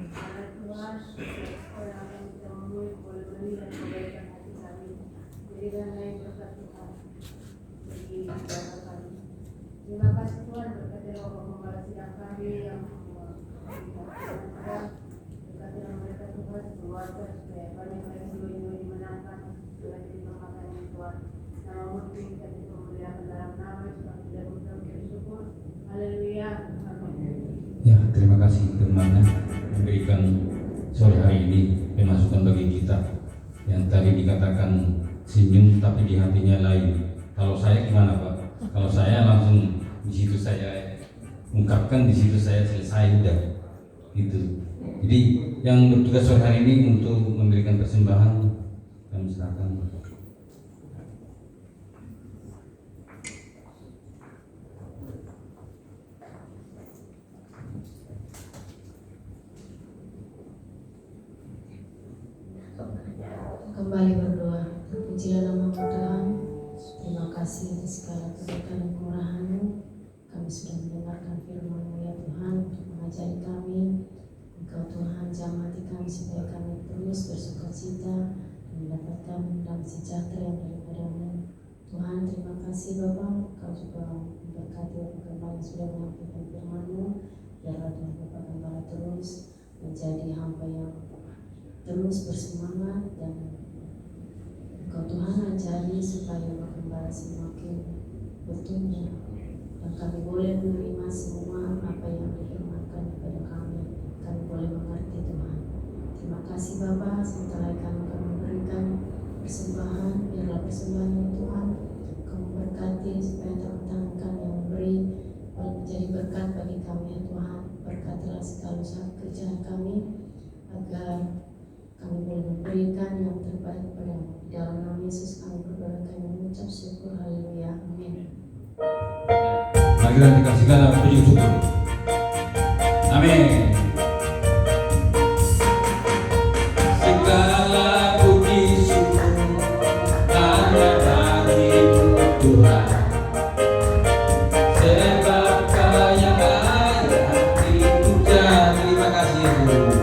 Speaker 7: Karena Tuhan, supaya akan kita memenuhi boleh-boleh dan kebaikan hati kami. Jadikan kami berkat Tuhan bagi ibadah kami. Terima kasih Tuhan, berkati Bapak Pembala Sidang kami yang berkati mereka Tuhan keluarga, supaya banyak lagi jiwa-jiwa dimenangkan dengan dimakan yang Tuhan. Nama-Mu kita dipermuliakan dalam nama Yesus kami tidak mengucap bersyukur. Haleluya. Amin.
Speaker 1: Ya, terima kasih teman-teman memberikan sore hari ini pemasukan bagi kita. Yang tadi dikatakan senyum tapi di hatinya lain. Kalau saya gimana Pak? Kalau saya langsung di situ saya ungkapkan, di situ saya selesai udah gitu. Jadi yang bertugas sore hari ini untuk memberikan persembahan kami silakan.
Speaker 5: Kembali berdoa. Pujilah nama Tuhan. Terima kasih atas segala kebaikan dan kemurahan-Mu. Kami sudah mendengarkan firman-Mu ya Tuhan, untuk mengajari kami. Engkau Tuhan jamah hati kami supaya kami terus bersukacita dan mendapatkan damai sejahtera yang daripada-Mu. Tuhan, terima kasih Bapa. Engkau juga memberkati Bapak Gembala yang sudah menyampaikan firman-Mu. Biarlah Tuhan Bapak Gembala terus menjadi hamba yang terus bersemangat, dan Engkau Tuhan ajari supaya Bapak Gembala semakin bertumbuh, dan kami boleh menerima semua apa yang difirmankan kepada kami. Kami boleh mengerti Tuhan. Terima kasih Bapa. Sementara kami akan memberikan persembahan, biarlah persembahan ini Tuhan Kau memberkati supaya tangan-tangan yang memberi boleh menjadi berkat bagi kami ya Tuhan. Berkatilah segala usaha kerjaan kami, agar kami boleh memberikan yang terbaik kepada-Mu. Di dalam nama Yesus kami berdoa, kami mengucap syukur. Haleluya. Amin.
Speaker 1: Marilah dikasihkan puji syukur. Amin. Segala puji syukur hanya bagi Tuhan. Sebab kaya raya hati puja. Terima kasih Yesus.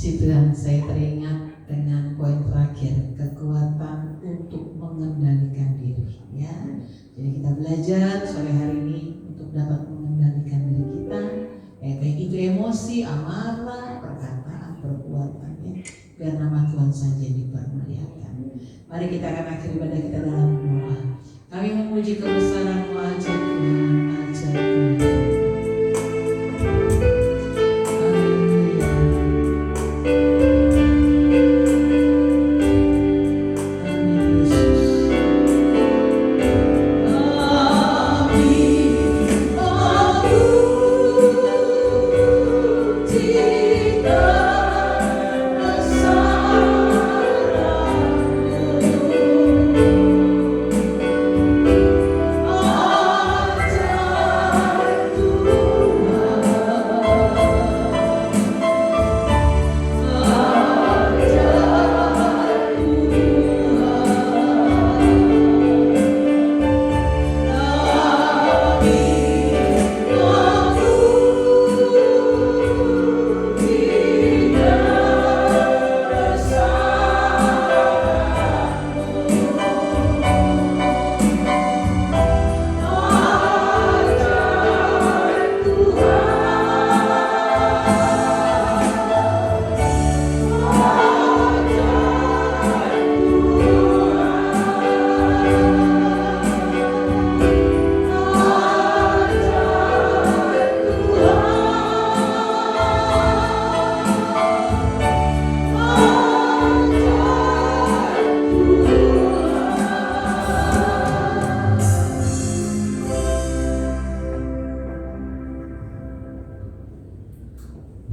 Speaker 5: Puji Tuhan, saya teringat dengan poin terakhir, kekuatan untuk mengendalikan diri. Ya, jadi kita belajar sore hari ini untuk dapat mengendalikan diri kita, baik itu emosi, amarah, perkataan, perbuatannya, biar nama Tuhan saja dipermuliakan. Mari kita akan akhiri ibadah kita dalam doa. Kami memuji kebesaran-Mu ajaib Tuhan, ajaib Tuhan.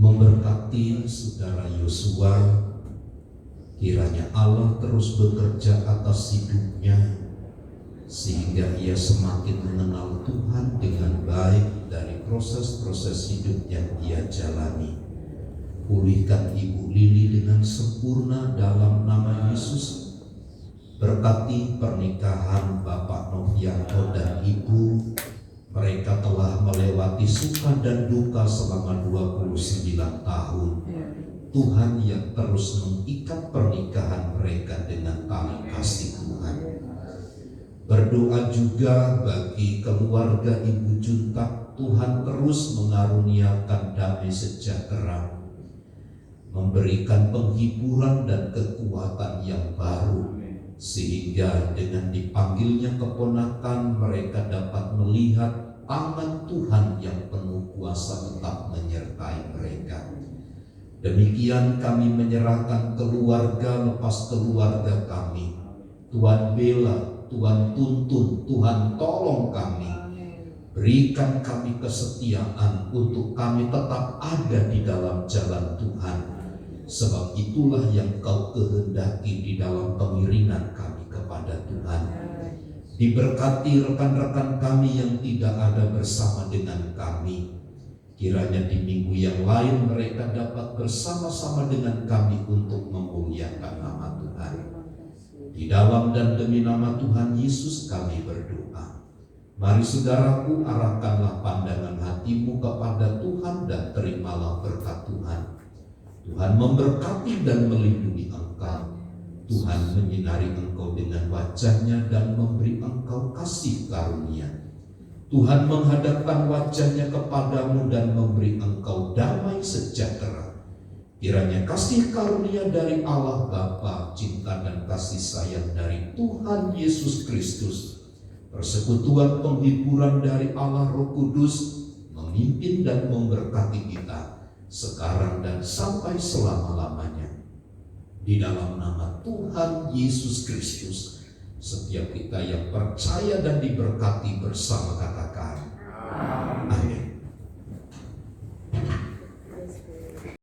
Speaker 6: Memberkati saudara Yosua, kiranya Allah terus bekerja atas hidupnya sehingga ia semakin mengenal Tuhan dengan baik dari proses-proses hidup yang ia jalani. Pulihkan Ibu Lili dengan sempurna dalam nama Yesus. Berkati pernikahan Bapak Novianto dan Ibu. Mereka telah melewati suka dan duka selama 29 tahun. Tuhan yang terus mengikat pernikahan mereka dengan tali kasih Tuhan. Berdoa juga bagi keluarga Ibu Juntak, Tuhan terus mengaruniakan damai sejahtera, memberikan penghiburan dan kekuatan yang baru, sehingga dengan dipanggilnya keponakan mereka dapat melihat tangan Tuhan yang penuh kuasa tetap menyertai mereka. Demikian kami menyerahkan keluarga lepas keluarga kami. Tuhan bela, Tuhan tuntun, Tuhan tolong kami. Berikan kami kesetiaan untuk kami tetap ada di dalam jalan Tuhan. Sebab itulah yang Kau kehendaki di dalam pengiringan kami kepada Tuhan. Diberkati rekan-rekan kami yang tidak ada bersama dengan kami. Kiranya di minggu yang lain mereka dapat bersama-sama dengan kami untuk memuliakan nama Tuhan. Di dalam dan demi nama Tuhan Yesus kami berdoa. Mari saudaraku, arahkanlah pandangan hatimu kepada Tuhan dan terimalah berkat Tuhan. Tuhan memberkati dan melindungi engkau. Tuhan menyinari engkau dengan wajah-Nya dan memberi engkau kasih karunia. Tuhan menghadapkan wajah-Nya kepadamu dan memberi engkau damai sejahtera. Kiranya kasih karunia dari Allah Bapa, cinta dan kasih sayang dari Tuhan Yesus Kristus, persekutuan penghiburan dari Allah Roh Kudus memimpin dan memberkati kita sekarang dan sampai selama-lamanya. Di dalam nama Tuhan Yesus Kristus, setiap kita yang percaya dan diberkati bersama katakan